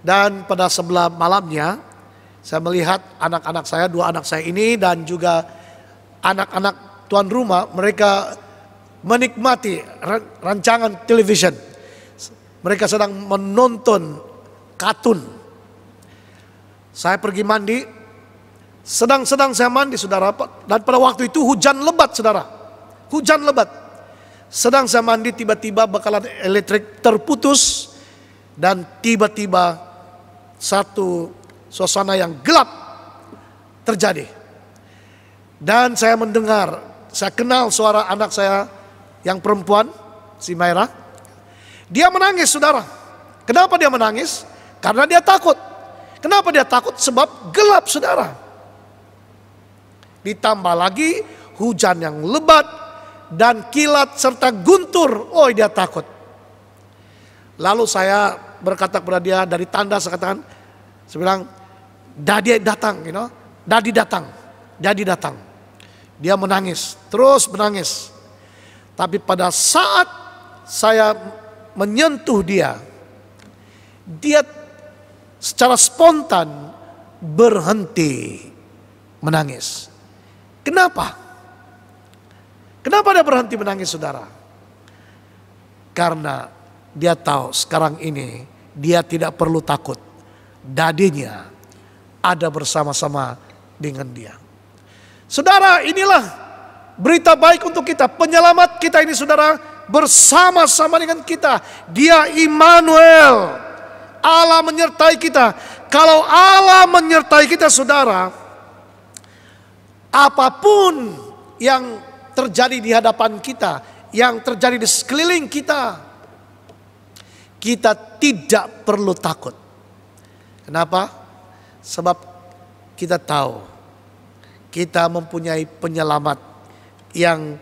Dan pada sebelah malamnya, saya melihat anak-anak saya, 2 anak saya ini, dan juga anak-anak tuan rumah, mereka menikmati rancangan television. Mereka sedang menonton kartun. Saya pergi mandi, sedang saya mandi, saudara, dan pada waktu itu hujan lebat, saudara. Hujan lebat. Sedang saya mandi, tiba-tiba bakalan elektrik terputus, dan tiba-tiba satu suasana yang gelap terjadi. Dan saya mendengar, saya kenal suara anak saya yang perempuan, si Maira. Dia menangis, saudara. Kenapa dia menangis? Karena dia takut. Kenapa dia takut? Sebab gelap, saudara. Ditambah lagi hujan yang lebat dan kilat serta guntur. Oh, dia takut. Lalu saya berkata kepada dia dari tanda, saya katakan, saya bilang, Dadi datang, Dadi datang, Dadi datang. Dia menangis, terus menangis. Tapi pada saat saya menyentuh dia secara spontan berhenti menangis. Kenapa? Kenapa dia berhenti menangis, saudara? Karena dia tahu sekarang ini dia tidak perlu takut. Dadinya ada bersama-sama dengan dia. Saudara, inilah berita baik untuk kita. Penyelamat kita ini, saudara, bersama-sama dengan kita. Dia Immanuel. Allah menyertai kita. Kalau Allah menyertai kita, saudara, apapun yang terjadi di hadapan kita, yang terjadi di sekeliling kita, kita tidak perlu takut. Kenapa? Sebab kita tahu kita mempunyai penyelamat yang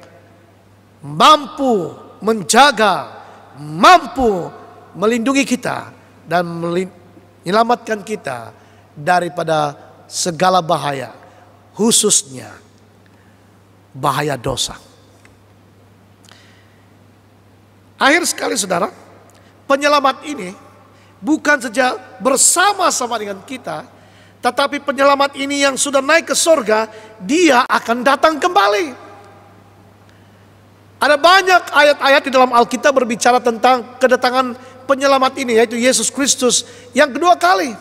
mampu menjaga, mampu melindungi kita dan menyelamatkan kita daripada segala bahaya, khususnya bahaya dosa. Akhir sekali, saudara, penyelamat ini bukan saja bersama-sama dengan kita, tetapi penyelamat ini yang sudah naik ke surga, dia akan datang kembali. Ada banyak ayat-ayat di dalam Alkitab berbicara tentang kedatangan penyelamat ini, yaitu Yesus Kristus yang kedua kali.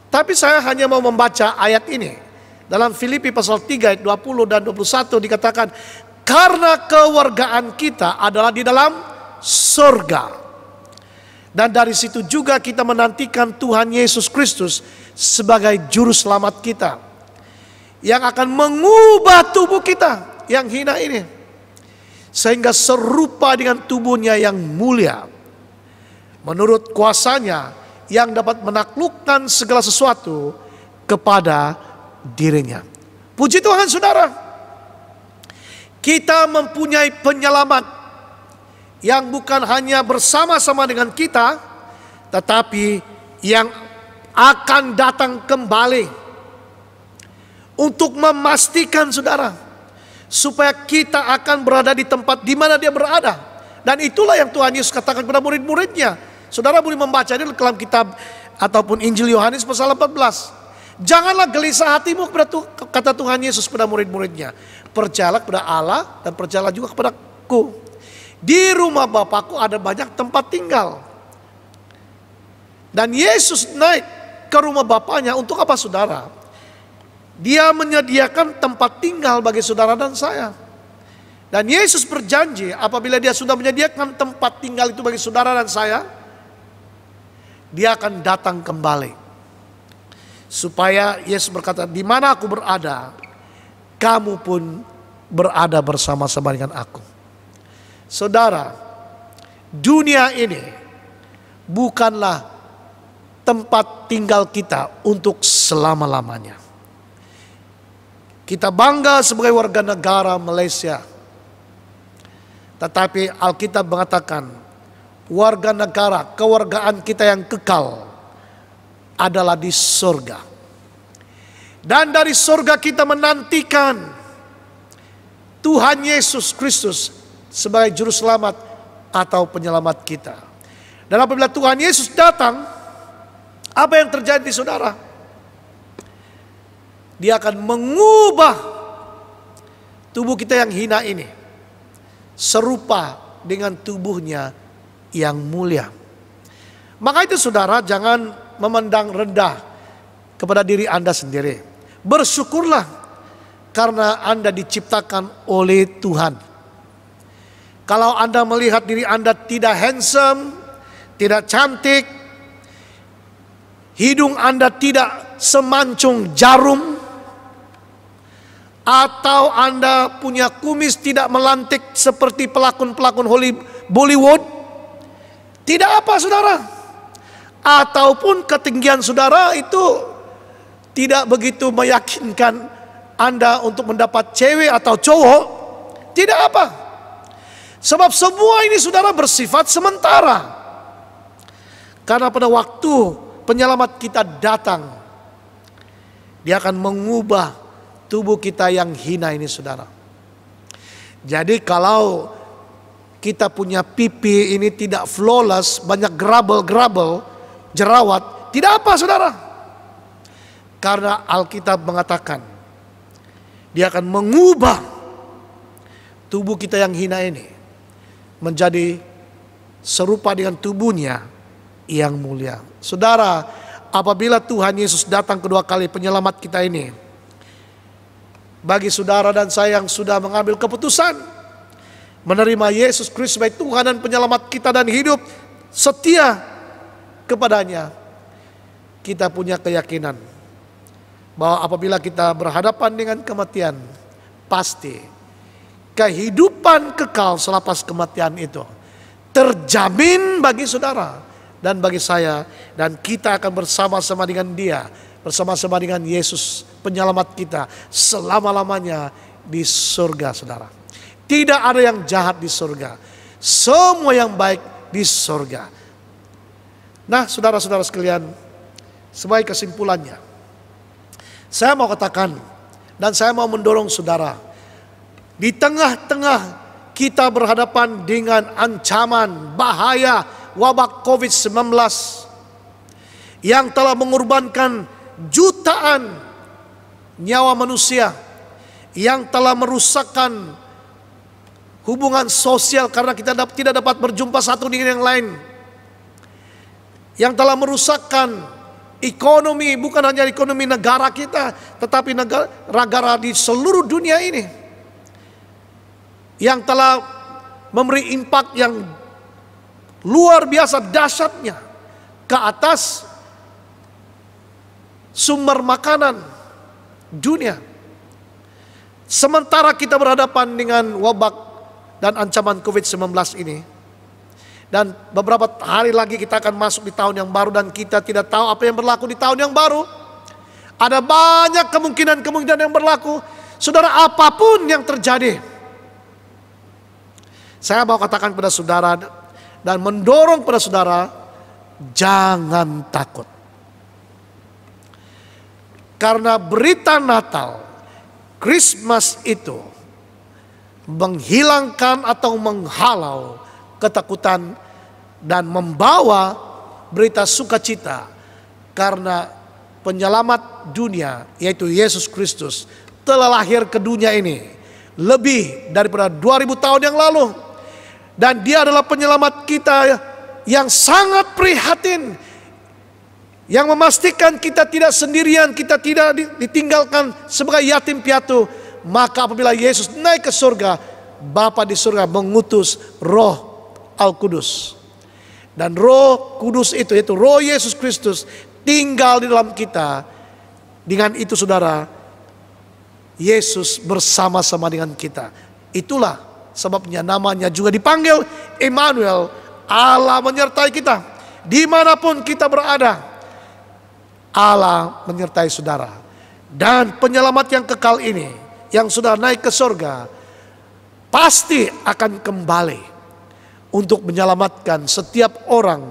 Tapi saya hanya mau membaca ayat ini. Dalam Filipi pasal 3 ayat 20 dan 21 dikatakan, karena kewargaan kita adalah di dalam surga. Dan dari situ juga kita menantikan Tuhan Yesus Kristus sebagai juru selamat kita, yang akan mengubah tubuh kita yang hina ini sehingga serupa dengan tubuhnya yang mulia, menurut kuasanya yang dapat menaklukkan segala sesuatu kepada dirinya. Puji Tuhan, saudara, kita mempunyai penyelamat yang bukan hanya bersama-sama dengan kita, tetapi yang akan datang kembali untuk memastikan, saudara, supaya kita akan berada di tempat di mana dia berada. Dan itulah yang Tuhan Yesus katakan kepada murid-muridnya. Saudara boleh membaca di dalam kitab ataupun Injil Yohanes pasal 14. Janganlah gelisah hatimu kepada kata Tuhan Yesus kepada murid-muridnya. Percayalah kepada Allah dan percayalah juga kepadaku. Di rumah Bapakku ada banyak tempat tinggal. Dan Yesus naik ke rumah Bapaknya untuk apa, saudara? Dia menyediakan tempat tinggal bagi saudara dan saya. Dan Yesus berjanji apabila dia sudah menyediakan tempat tinggal itu bagi saudara dan saya, dia akan datang kembali. Supaya Yesus berkata, di mana aku berada, kamu pun berada bersama-sama dengan aku. Saudara, dunia ini bukanlah tempat tinggal kita untuk selama-lamanya. Kita bangga sebagai warga negara Malaysia. Tetapi Alkitab mengatakan, warga negara, kewargaan kita yang kekal adalah di surga. Dan dari surga kita menantikan Tuhan Yesus Kristus sebagai juru selamat atau penyelamat kita. Dan apabila Tuhan Yesus datang, apa yang terjadi, saudara? Dia akan mengubah tubuh kita yang hina ini serupa dengan tubuhnya yang mulia. Maka itu saudara, jangan memandang rendah kepada diri Anda sendiri. Bersyukurlah karena Anda diciptakan oleh Tuhan. Kalau Anda melihat diri Anda tidak handsome, tidak cantik, hidung Anda tidak semancung jarum, atau Anda punya kumis tidak melantik seperti pelakon-pelakon Bollywood, tidak apa, saudara. Ataupun ketinggian saudara itu tidak begitu meyakinkan Anda untuk mendapat cewek atau cowok, tidak apa. Sebab semua ini, saudara, bersifat sementara. Karena pada waktu penyelamat kita datang, dia akan mengubah tubuh kita yang hina ini, saudara. Jadi kalau kita punya pipi ini tidak flawless, banyak gerabel-gerabel, jerawat, tidak apa, saudara. Karena Alkitab mengatakan dia akan mengubah tubuh kita yang hina ini menjadi serupa dengan tubuhnya yang mulia. Saudara, apabila Tuhan Yesus datang kedua kali, penyelamat kita ini, bagi saudara dan saya yang sudah mengambil keputusan menerima Yesus Kristus sebagai Tuhan dan penyelamat kita dan hidup setia kepadanya, kita punya keyakinan bahwa apabila kita berhadapan dengan kematian, pasti kehidupan kekal selepas kematian itu terjamin bagi saudara dan bagi saya, dan kita akan bersama-sama dengan Dia, bersama-sama dengan Yesus penyelamat kita selama-lamanya di surga, saudara. Tidak ada yang jahat di surga, semua yang baik di surga. Nah, saudara-saudara sekalian, sebagai kesimpulannya, saya mau katakan dan saya mau mendorong saudara, di tengah-tengah kita berhadapan dengan ancaman bahaya wabah COVID-19 yang telah mengorbankan jutaan nyawa manusia, yang telah merusakkan hubungan sosial karena kita tidak dapat berjumpa satu dengan yang lain, yang telah merusakkan ekonomi, bukan hanya ekonomi negara kita, tetapi negara di seluruh dunia ini, yang telah memberi impak yang luar biasa dahsyatnya ke atas sumber makanan dunia. Sementara kita berhadapan dengan wabak dan ancaman COVID-19 ini, dan beberapa hari lagi kita akan masuk di tahun yang baru, dan kita tidak tahu apa yang berlaku di tahun yang baru. Ada banyak kemungkinan yang berlaku. Saudara, apapun yang terjadi, saya mau katakan kepada saudara dan mendorong kepada saudara, jangan takut. Karena berita Natal, Christmas itu menghilangkan atau menghalau ketakutan dan membawa berita sukacita karena penyelamat dunia yaitu Yesus Kristus telah lahir ke dunia ini lebih daripada 2000 tahun yang lalu, dan dia adalah penyelamat kita yang sangat prihatin, yang memastikan kita tidak sendirian, kita tidak ditinggalkan sebagai yatim piatu. Maka apabila Yesus naik ke surga, Bapa di surga mengutus Roh Al-Kudus, dan Roh Kudus itu yaitu Roh Yesus Kristus tinggal di dalam kita. Dengan itu saudara, Yesus bersama-sama dengan kita. Itulah sebabnya namanya juga dipanggil Immanuel, Allah menyertai kita. Dimanapun kita berada, Allah menyertai saudara. Dan penyelamat yang kekal ini, yang sudah naik ke surga, pasti akan kembali untuk menyelamatkan setiap orang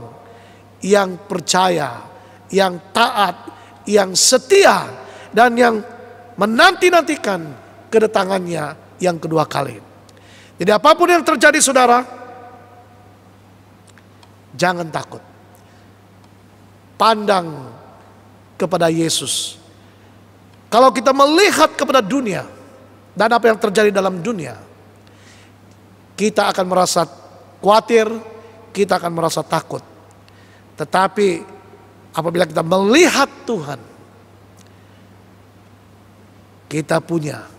yang percaya, yang taat, yang setia, dan yang menanti-nantikan kedatangannya yang kedua kali. Jadi apapun yang terjadi saudara, jangan takut. Pandang kepada Yesus. Kalau kita melihat kepada dunia dan apa yang terjadi dalam dunia, kita akan merasa khawatir, kita akan merasa takut. Tetapi apabila kita melihat Tuhan, kita punya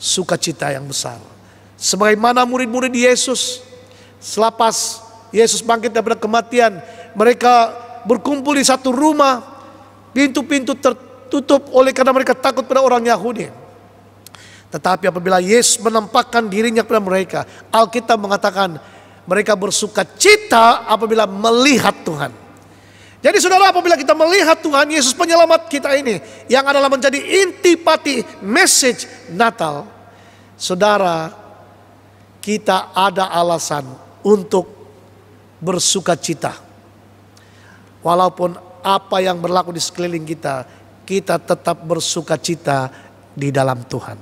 sukacita yang besar. Sebagaimana murid-murid Yesus, selepas Yesus bangkit daripada kematian, mereka berkumpul di satu rumah, pintu-pintu tertutup oleh karena mereka takut pada orang Yahudi. Tetapi apabila Yesus menampakkan dirinya kepada mereka, Alkitab mengatakan mereka bersukacita apabila melihat Tuhan. Jadi saudara, apabila kita melihat Tuhan Yesus penyelamat kita ini, yang adalah menjadi intipati message Natal, saudara, kita ada alasan untuk bersukacita. Walaupun apa yang berlaku di sekeliling kita, kita tetap bersukacita di dalam Tuhan.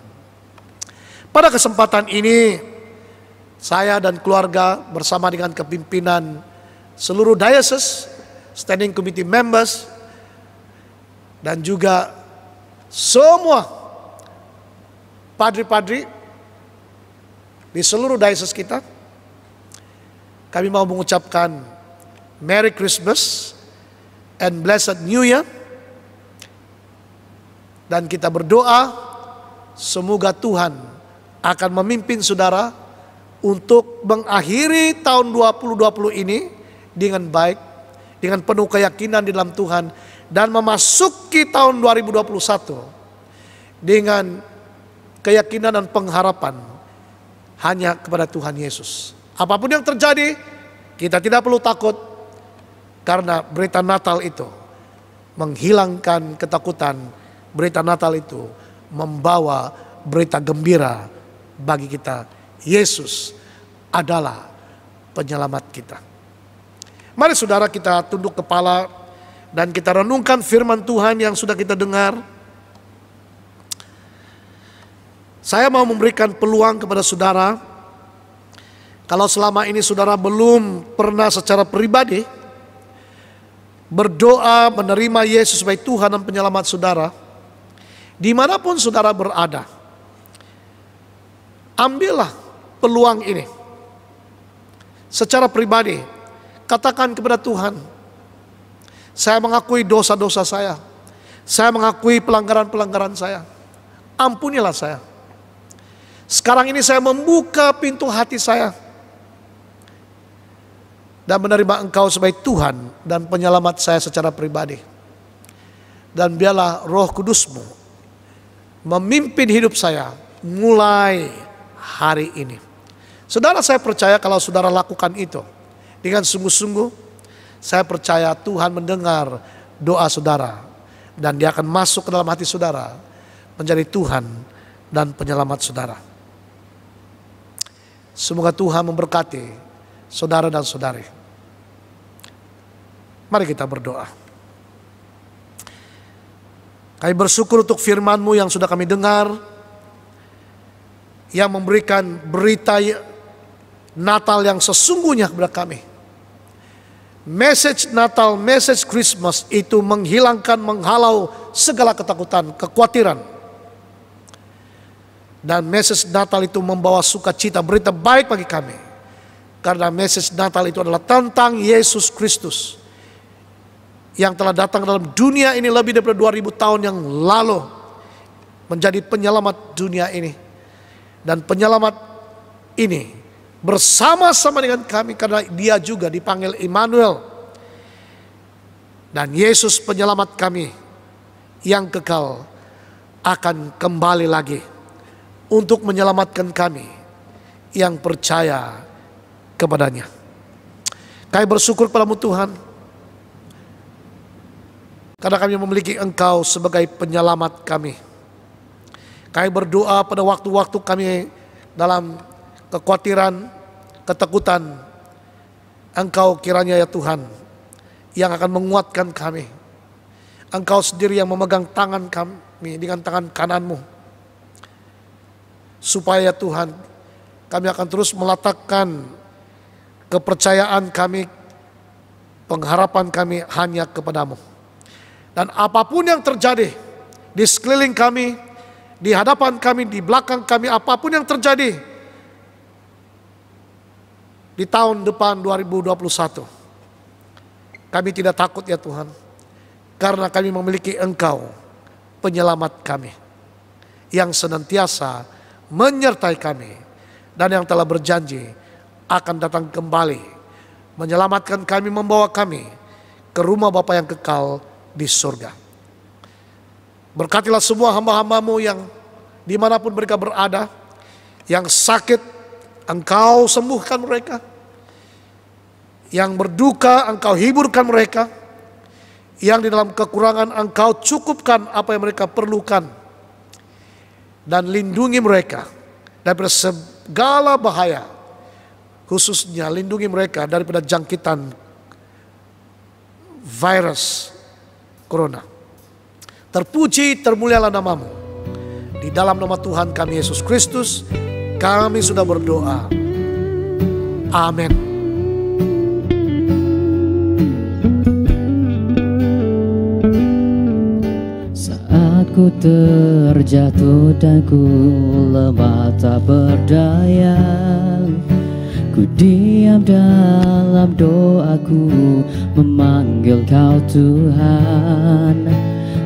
Pada kesempatan ini, saya dan keluarga bersama dengan kepimpinan seluruh diocese, standing committee members, dan juga semua padri-padri di seluruh diocese kita, kami mau mengucapkan Merry Christmas and Blessed New Year. Dan kita berdoa semoga Tuhan akan memimpin saudara untuk mengakhiri tahun 2020 ini dengan baik, dengan penuh keyakinan di dalam Tuhan, dan memasuki tahun 2021 dengan keyakinan dan pengharapan hanya kepada Tuhan Yesus. Apapun yang terjadi, kita tidak perlu takut, karena berita Natal itu menghilangkan ketakutan. Berita Natal itu membawa berita gembira bagi kita. Yesus adalah penyelamat kita. Mari saudara, kita tunduk kepala dan kita renungkan firman Tuhan yang sudah kita dengar. Saya mau memberikan peluang kepada saudara. Kalau selama ini saudara belum pernah secara pribadi berdoa menerima Yesus sebagai Tuhan dan penyelamat saudara, dimanapun saudara berada, ambillah peluang ini secara pribadi. Katakan kepada Tuhan, saya mengakui dosa-dosa saya mengakui pelanggaran-pelanggaran saya, ampunilah saya. Sekarang ini saya membuka pintu hati saya dan menerima Engkau sebagai Tuhan dan penyelamat saya secara pribadi. Dan biarlah Roh Kudus-Mu memimpin hidup saya mulai hari ini. Saudara, saya percaya kalau saudara lakukan itu dengan sungguh-sungguh, saya percaya Tuhan mendengar doa saudara, dan Dia akan masuk ke dalam hati saudara, menjadi Tuhan dan penyelamat saudara. Semoga Tuhan memberkati saudara dan saudari. Mari kita berdoa. Kami bersyukur untuk firman-Mu yang sudah kami dengar, yang memberikan berita Natal yang sesungguhnya kepada kami. Message Natal, message Christmas itu menghilangkan, menghalau segala ketakutan, kekhawatiran. Dan message Natal itu membawa sukacita, berita baik bagi kami. Karena message Natal itu adalah tentang Yesus Kristus yang telah datang dalam dunia ini lebih daripada 2000 tahun yang lalu, menjadi penyelamat dunia ini. Dan penyelamat ini bersama-sama dengan kami karena dia juga dipanggil Immanuel. Dan Yesus penyelamat kami yang kekal akan kembali lagi untuk menyelamatkan kami yang percaya kepadanya. Kami bersyukur padamu Tuhan, karena kami memiliki Engkau sebagai penyelamat kami. Kami berdoa pada waktu-waktu kami dalam kekhawatiran, ketakutan, Engkau kiranya ya Tuhan yang akan menguatkan kami. Engkau sendiri yang memegang tangan kami dengan tangan kananmu. Supaya Tuhan, kami akan terus meletakkan kepercayaan kami, pengharapan kami hanya kepadamu. Dan apapun yang terjadi di sekeliling kami, di hadapan kami, di belakang kami, apapun yang terjadi di tahun depan 2021, kami tidak takut ya Tuhan, karena kami memiliki Engkau penyelamat kami yang senantiasa menyertai kami dan yang telah berjanji akan datang kembali menyelamatkan kami, membawa kami ke rumah Bapa yang kekal di surga. Berkatilah semua hamba-hambamu yang dimanapun mereka berada, yang sakit Engkau sembuhkan mereka, yang berduka Engkau hiburkan mereka, yang di dalam kekurangan Engkau cukupkan apa yang mereka perlukan. Dan lindungi mereka daripada segala bahaya, khususnya lindungi mereka daripada jangkitan virus corona. Terpuji, termulialah namamu. Di dalam nama Tuhan kami Yesus Kristus, kami sudah berdoa. Amin. Ku terjatuh dan ku lemah tak berdaya, ku diam dalam doaku memanggil Kau Tuhan.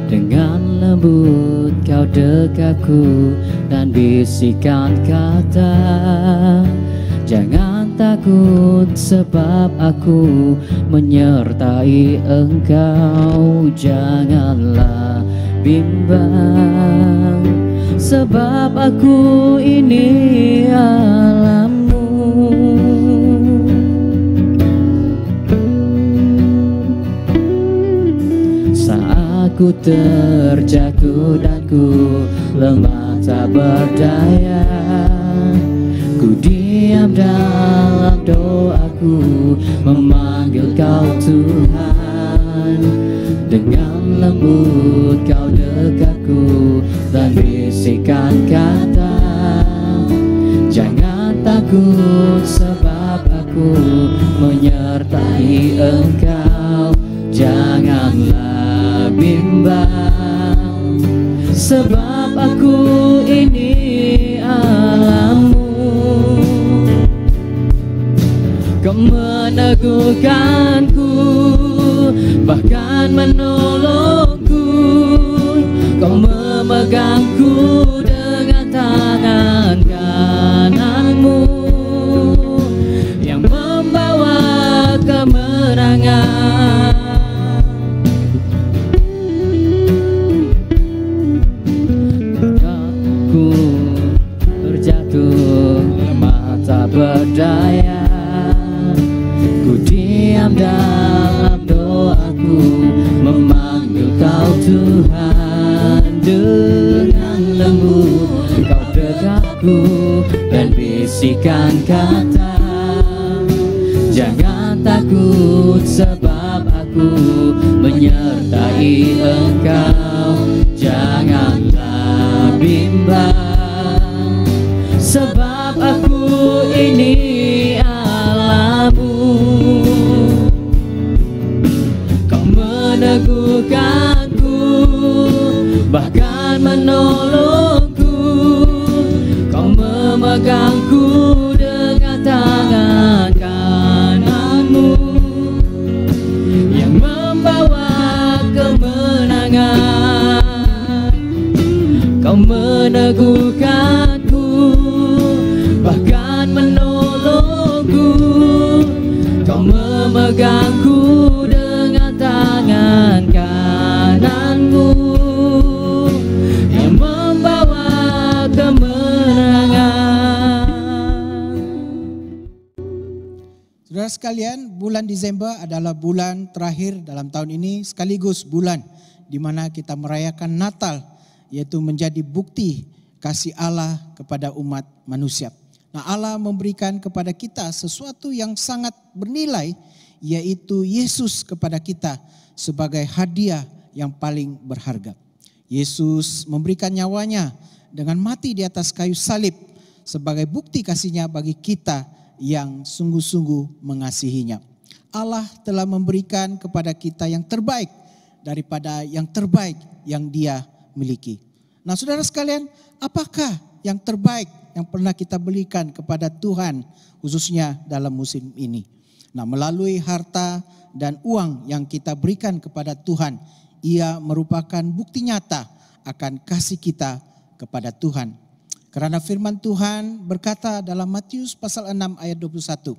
Dengan lembut Kau dekapku dan bisikan kata, jangan takut sebab aku menyertai Engkau. Janganlah bimbang sebab aku ini Allahmu. Saat ku terjatuh dan ku lemah tak berdaya, ku diam dalam doaku memanggil Kau Tuhan. Dengan lembut Kau dekatku dan bisikan kata, jangan takut sebab aku menyertai Engkau. Janganlah bimbang sebab aku ini Allahmu. Kau meneguhkanku, bahkan menolongku. Kau memegangku dengan tangan kananmu yang membawa kemenangan. Aku terjatuh lemah tak berdaya, ku diam dalam doaku memanggil Kau Tuhan. Dengan lembut Kau dekatku dan bisikan kata, jangan takut sebab aku menyertai Engkau. Janganlah bimbang sebab aku ini meneguhkanku, bahkan menolongku. Kau memegangku dengan tangan kananmu yang membawa kemenangan. Kau meneguhkanku, bahkan menolongku. Kau memegangku dengan tangan kananmu yang membawa kemenangan. Saudara sekalian, bulan Desember adalah bulan terakhir dalam tahun ini, sekaligus bulan di mana kita merayakan Natal, yaitu menjadi bukti kasih Allah kepada umat manusia. Nah, Allah memberikan kepada kita sesuatu yang sangat bernilai, yaitu Yesus kepada kita sebagai hadiah yang paling berharga. Yesus memberikan nyawanya dengan mati di atas kayu salib sebagai bukti kasih-Nya bagi kita yang sungguh-sungguh mengasihinya. Allah telah memberikan kepada kita yang terbaik daripada yang terbaik yang Dia miliki. Nah, saudara sekalian, apakah yang terbaik yang pernah kita berikan kepada Tuhan khususnya dalam musim ini? Nah, melalui harta dan uang yang kita berikan kepada Tuhan, ia merupakan bukti nyata akan kasih kita kepada Tuhan. Karena firman Tuhan berkata dalam Matius pasal 6 ayat 21,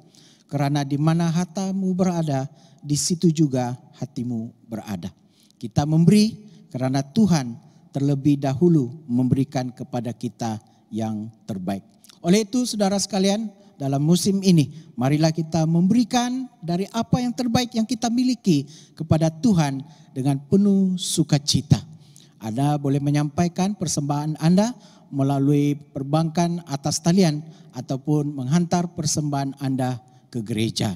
karena di mana hartamu berada, di situ juga hatimu berada. Kita memberi karena Tuhan terlebih dahulu memberikan kepada kita yang terbaik. Oleh itu, saudara sekalian, dalam musim ini, marilah kita memberikan dari apa yang terbaik yang kita miliki kepada Tuhan dengan penuh sukacita. Anda boleh menyampaikan persembahan Anda melalui perbankan atas talian ataupun menghantar persembahan Anda ke gereja.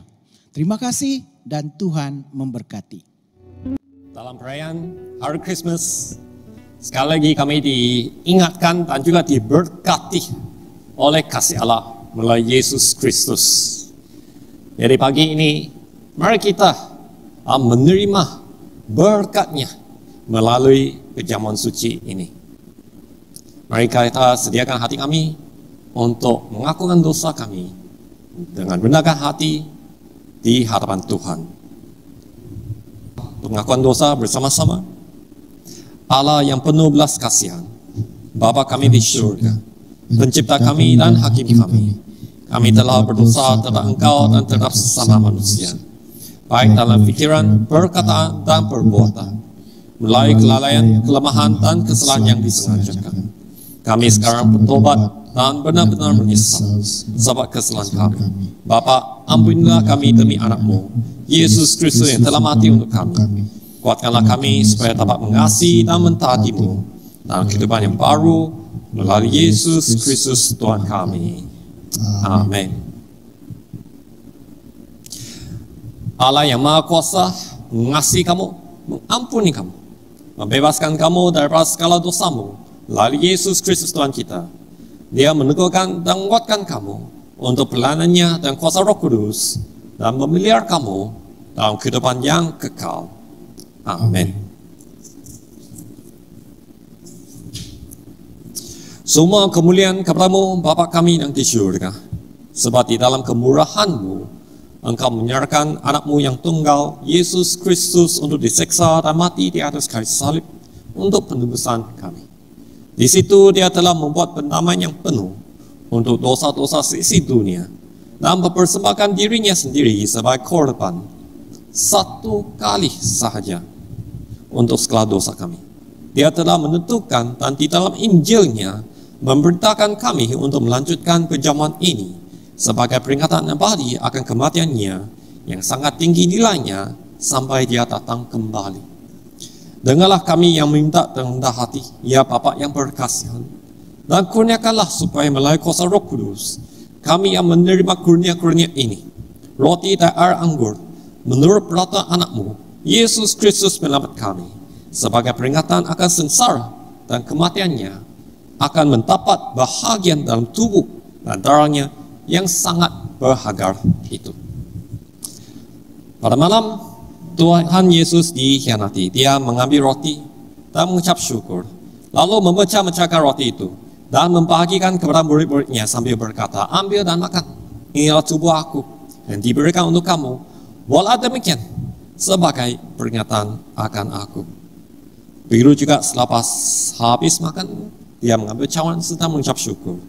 Terima kasih dan Tuhan memberkati. Dalam perayaan Hari Christmas, sekali lagi kami diingatkan dan juga diberkati oleh kasih Allah melalui Yesus Kristus. Jadi pagi ini, mari kita menerima berkat-Nya melalui perjamuan suci ini. Mari kita sediakan hati kami untuk mengakukan dosa kami dengan rendahkan hati di hadapan Tuhan. Pengakuan dosa bersama-sama. Allah yang penuh belas kasihan, Bapa kami di syurga, Pencipta kami dan Hakim kami. Kami telah berdosa terhadap Engkau dan terhadap sesama manusia, baik dalam pikiran, perkataan, dan perbuatan, melalui kelalaian, kelemahan, dan kesalahan yang disengajakan. Kami sekarang bertobat dan benar-benar menyesal sebab kesalahan kami. Bapa, ampunilah kami demi anak-Mu, Yesus Kristus yang telah mati untuk kami. Kuatkanlah kami supaya dapat mengasihi dan mentaati-Mu dalam kehidupan yang baru melalui Yesus Kristus Tuhan kami. Amin. Allah yang Maha Kuasa mengasihi kamu, mengampuni kamu, membebaskan kamu daripada segala dosamu melalui Yesus Kristus Tuhan kita. Dia meneguhkan dan menguatkan kamu untuk pelayanannya dan kuasa Roh Kudus dan memelihara kamu dalam kehidupan yang kekal. Amin. Semua kemuliaan kepada-Mu Bapa kami yang di syurga, sebab di dalam kemurahan-Mu Engkau menyerahkan anak-Mu yang tunggal, Yesus Kristus, untuk diseksa dan mati di atas kayu salib untuk penebusan kami. Di situ Dia telah membuat pendamaian yang penuh untuk dosa-dosa seisi dunia dan mempersembahkan dirinya sendiri sebagai korban satu kali sahaja untuk segala dosa kami. Dia telah menentukan dan di dalam Injilnya memberitakan kami untuk melanjutkan perjamuan ini sebagai peringatan abadi akan kematiannya yang sangat tinggi nilainya sampai Dia datang kembali. Dengarlah kami yang minta dengan rendah hati, ya Bapa yang berkasihan, dan kurniakanlah supaya melalui kuasa Roh Kudus kami yang menerima kurnia-kurnia ini, roti dan air anggur, menurut peraturan anak-Mu Yesus Kristus penyelamat kami, sebagai peringatan akan sengsara dan kematiannya, akan mendapat bahagian dalam tubuh dan darahnya yang sangat berharga itu. Pada malam Tuhan Yesus dikhianati. Dia mengambil roti dan mengucap syukur, lalu memecah-mecahkan roti itu dan membagikan kepada murid-muridnya sambil berkata, ambil dan makan, inilah tubuh aku yang diberikan untuk kamu. Buatlah demikian sebagai peringatan akan aku. Begitu juga selepas habis makan, dia mengambil cawan serta mengucap syukur,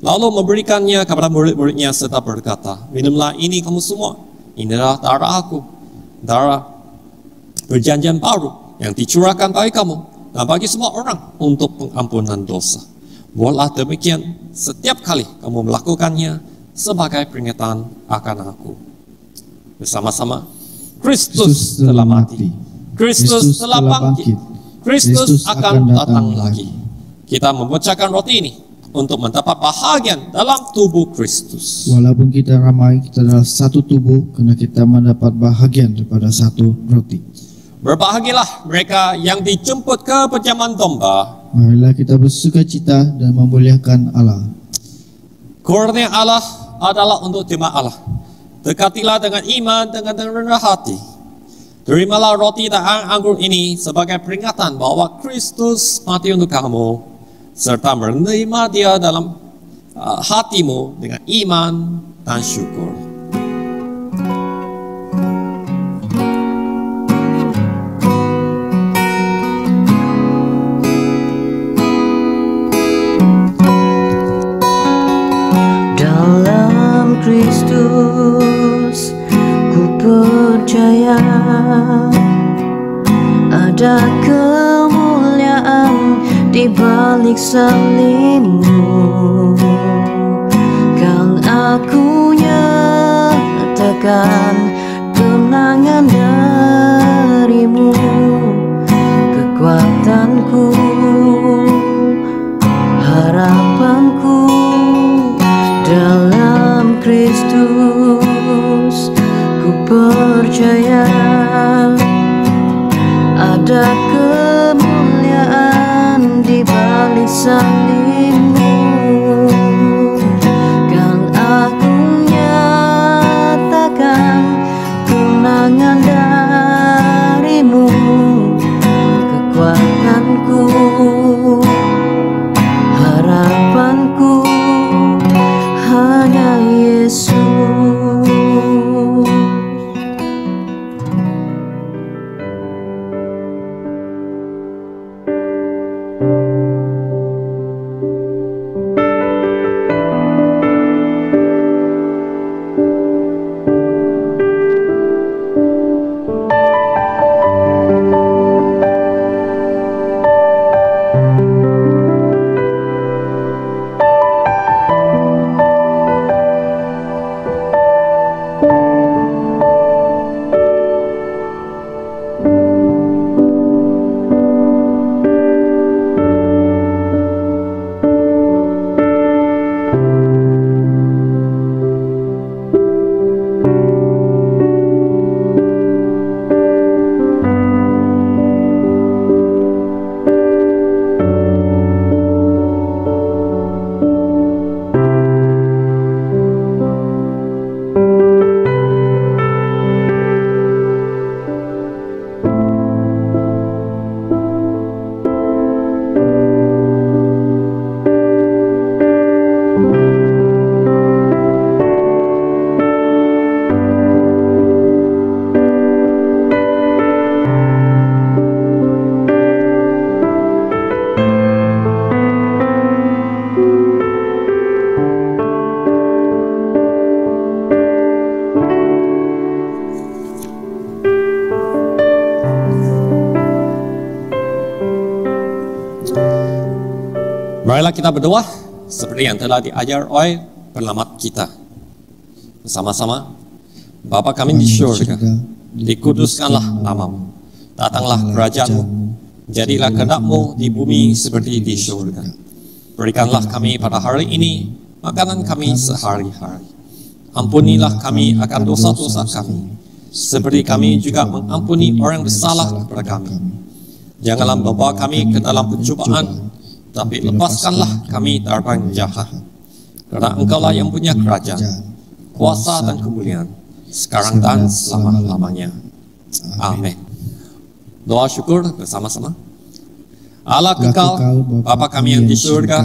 lalu memberikannya kepada murid-muridnya serta berkata, minumlah ini kamu semua, inilah darah aku, darah perjanjian baru yang dicurahkan bagi kamu dan bagi semua orang untuk pengampunan dosa. Buatlah demikian setiap kali kamu melakukannya sebagai peringatan akan aku. Bersama-sama, Kristus telah mati, Kristus telah bangkit, Kristus akan datang lagi. Kita memecahkan roti ini untuk mendapat bahagian dalam tubuh Kristus. Walaupun kita ramai, kita adalah satu tubuh karena kita mendapat bahagian daripada satu roti. Berbahagialah mereka yang dijemput ke perjamuan domba. Marilah kita bersuka cita dan memuliakan Allah. Kurnia Allah adalah untuk jemaat Allah. Dekatilah dengan iman, dengan rendah hati. Terimalah roti dan anggur ini sebagai peringatan bahwa Kristus mati untuk kamu, serta menerima dia dalam hatimu dengan iman dan syukur. Dalam Kristus ku percaya ada kemuliaan di balik salibmu, kan aku nyatakan kenangan darimu, kekuatanku, harapanku. Dalam Kristus ku percaya ada kemuliaan di balik salibmu, kan aku nyatakan kenangan darimu, kekuatanku, harapanku hanya Yesus. Marilah kita berdoa seperti yang telah diajar oleh penyelamat kita. Bersama-sama, Bapa kami di surga, dikuduskanlah namamu, datanglah kerajaanmu, jadilah kehendak-mu di bumi seperti di surga. Berikanlah kami pada hari ini makanan kami sehari-hari. Ampunilah kami akan dosa-dosa kami, seperti kami juga mengampuni orang yang bersalah kepada kami. Janganlah membawa kami ke dalam pencobaan, tapi lepaskanlah kami dari orang jahat. Karena Engkaulah yang punya kerajaan, kuasa dan kemuliaan, sekarang dan selama-lamanya. Amin. Doa syukur bersama-sama. Allah kekal, Bapa kami yang di surga,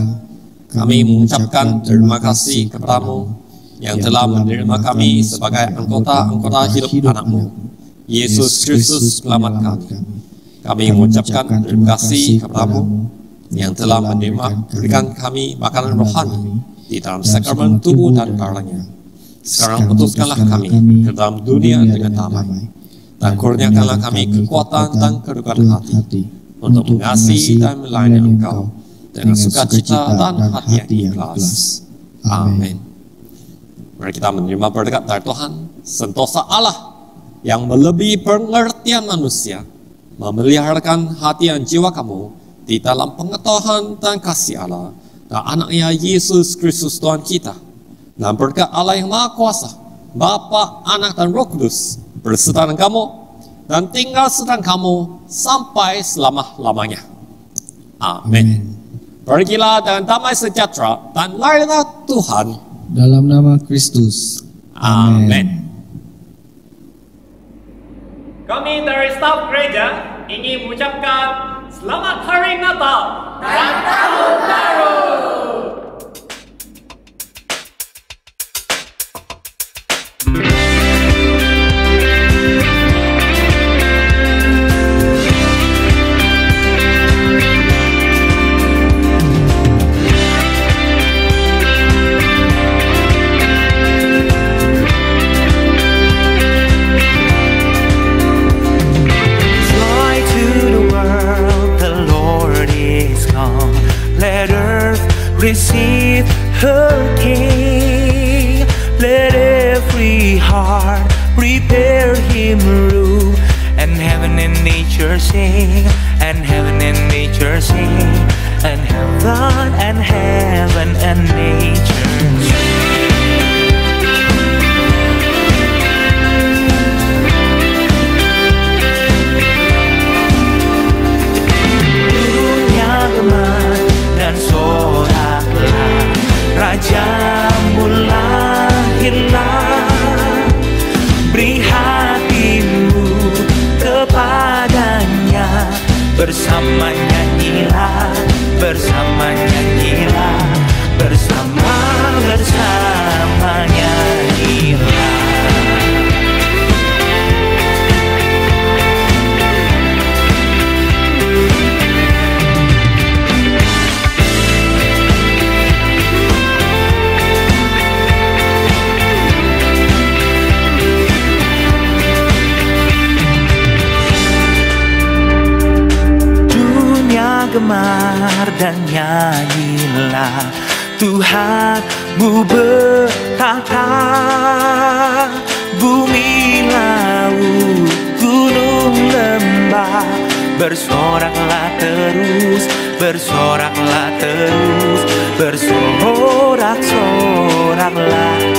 kami mengucapkan terima kasih kepadamu yang telah menerima kami sebagai anggota hidup anak-Mu, Yesus Kristus selamat kami. Kami mengucapkan terima kasih kepadamu yang telah memberikan kami makanan rohani di dalam sakramen tubuh dan darahnya. Sekarang putuskanlah kami ke dalam dunia dengan damai, dan kurniakanlah kami kekuatan dan kedudukan hati untuk mengasihi dan melayani Engkau dengan sukacita dan hati yang ikhlas. Amin. Mari kita menerima berkat dari Tuhan. Sentosa Allah yang melebihi pengertian manusia memeliharakan hati dan jiwa kamu di dalam pengetahuan dan kasih Allah dan anaknya Yesus Kristus Tuhan kita. Dan berkat Allah yang Maha Kuasa, Bapa, Anak, dan Roh Kudus berserta dengan kamu dan tinggal serta kamu sampai selama-lamanya. Amin. Pergilah dengan damai sejahtera dan layanilah Tuhan dalam nama Kristus. Amin. Kami dari staf gereja ingin mengucapkan Selamat Hari Natal dan Tahun Baru. Receive her King. Let every heart prepare him room. And heaven and nature sing. And heaven and nature sing. And heaven and nature sing. Dunia gemar dan soraklah, Rajamu lahirlah. Beri hatimu kepadanya, bersama nyanyilah, bersama nyanyilah, bersama nyanyilah. Gemar dan nyanyilah, Tuhanmu bertahta. Bumi, laut, gunung, lembah, bersoraklah terus, bersoraklah terus, bersorak-soraklah.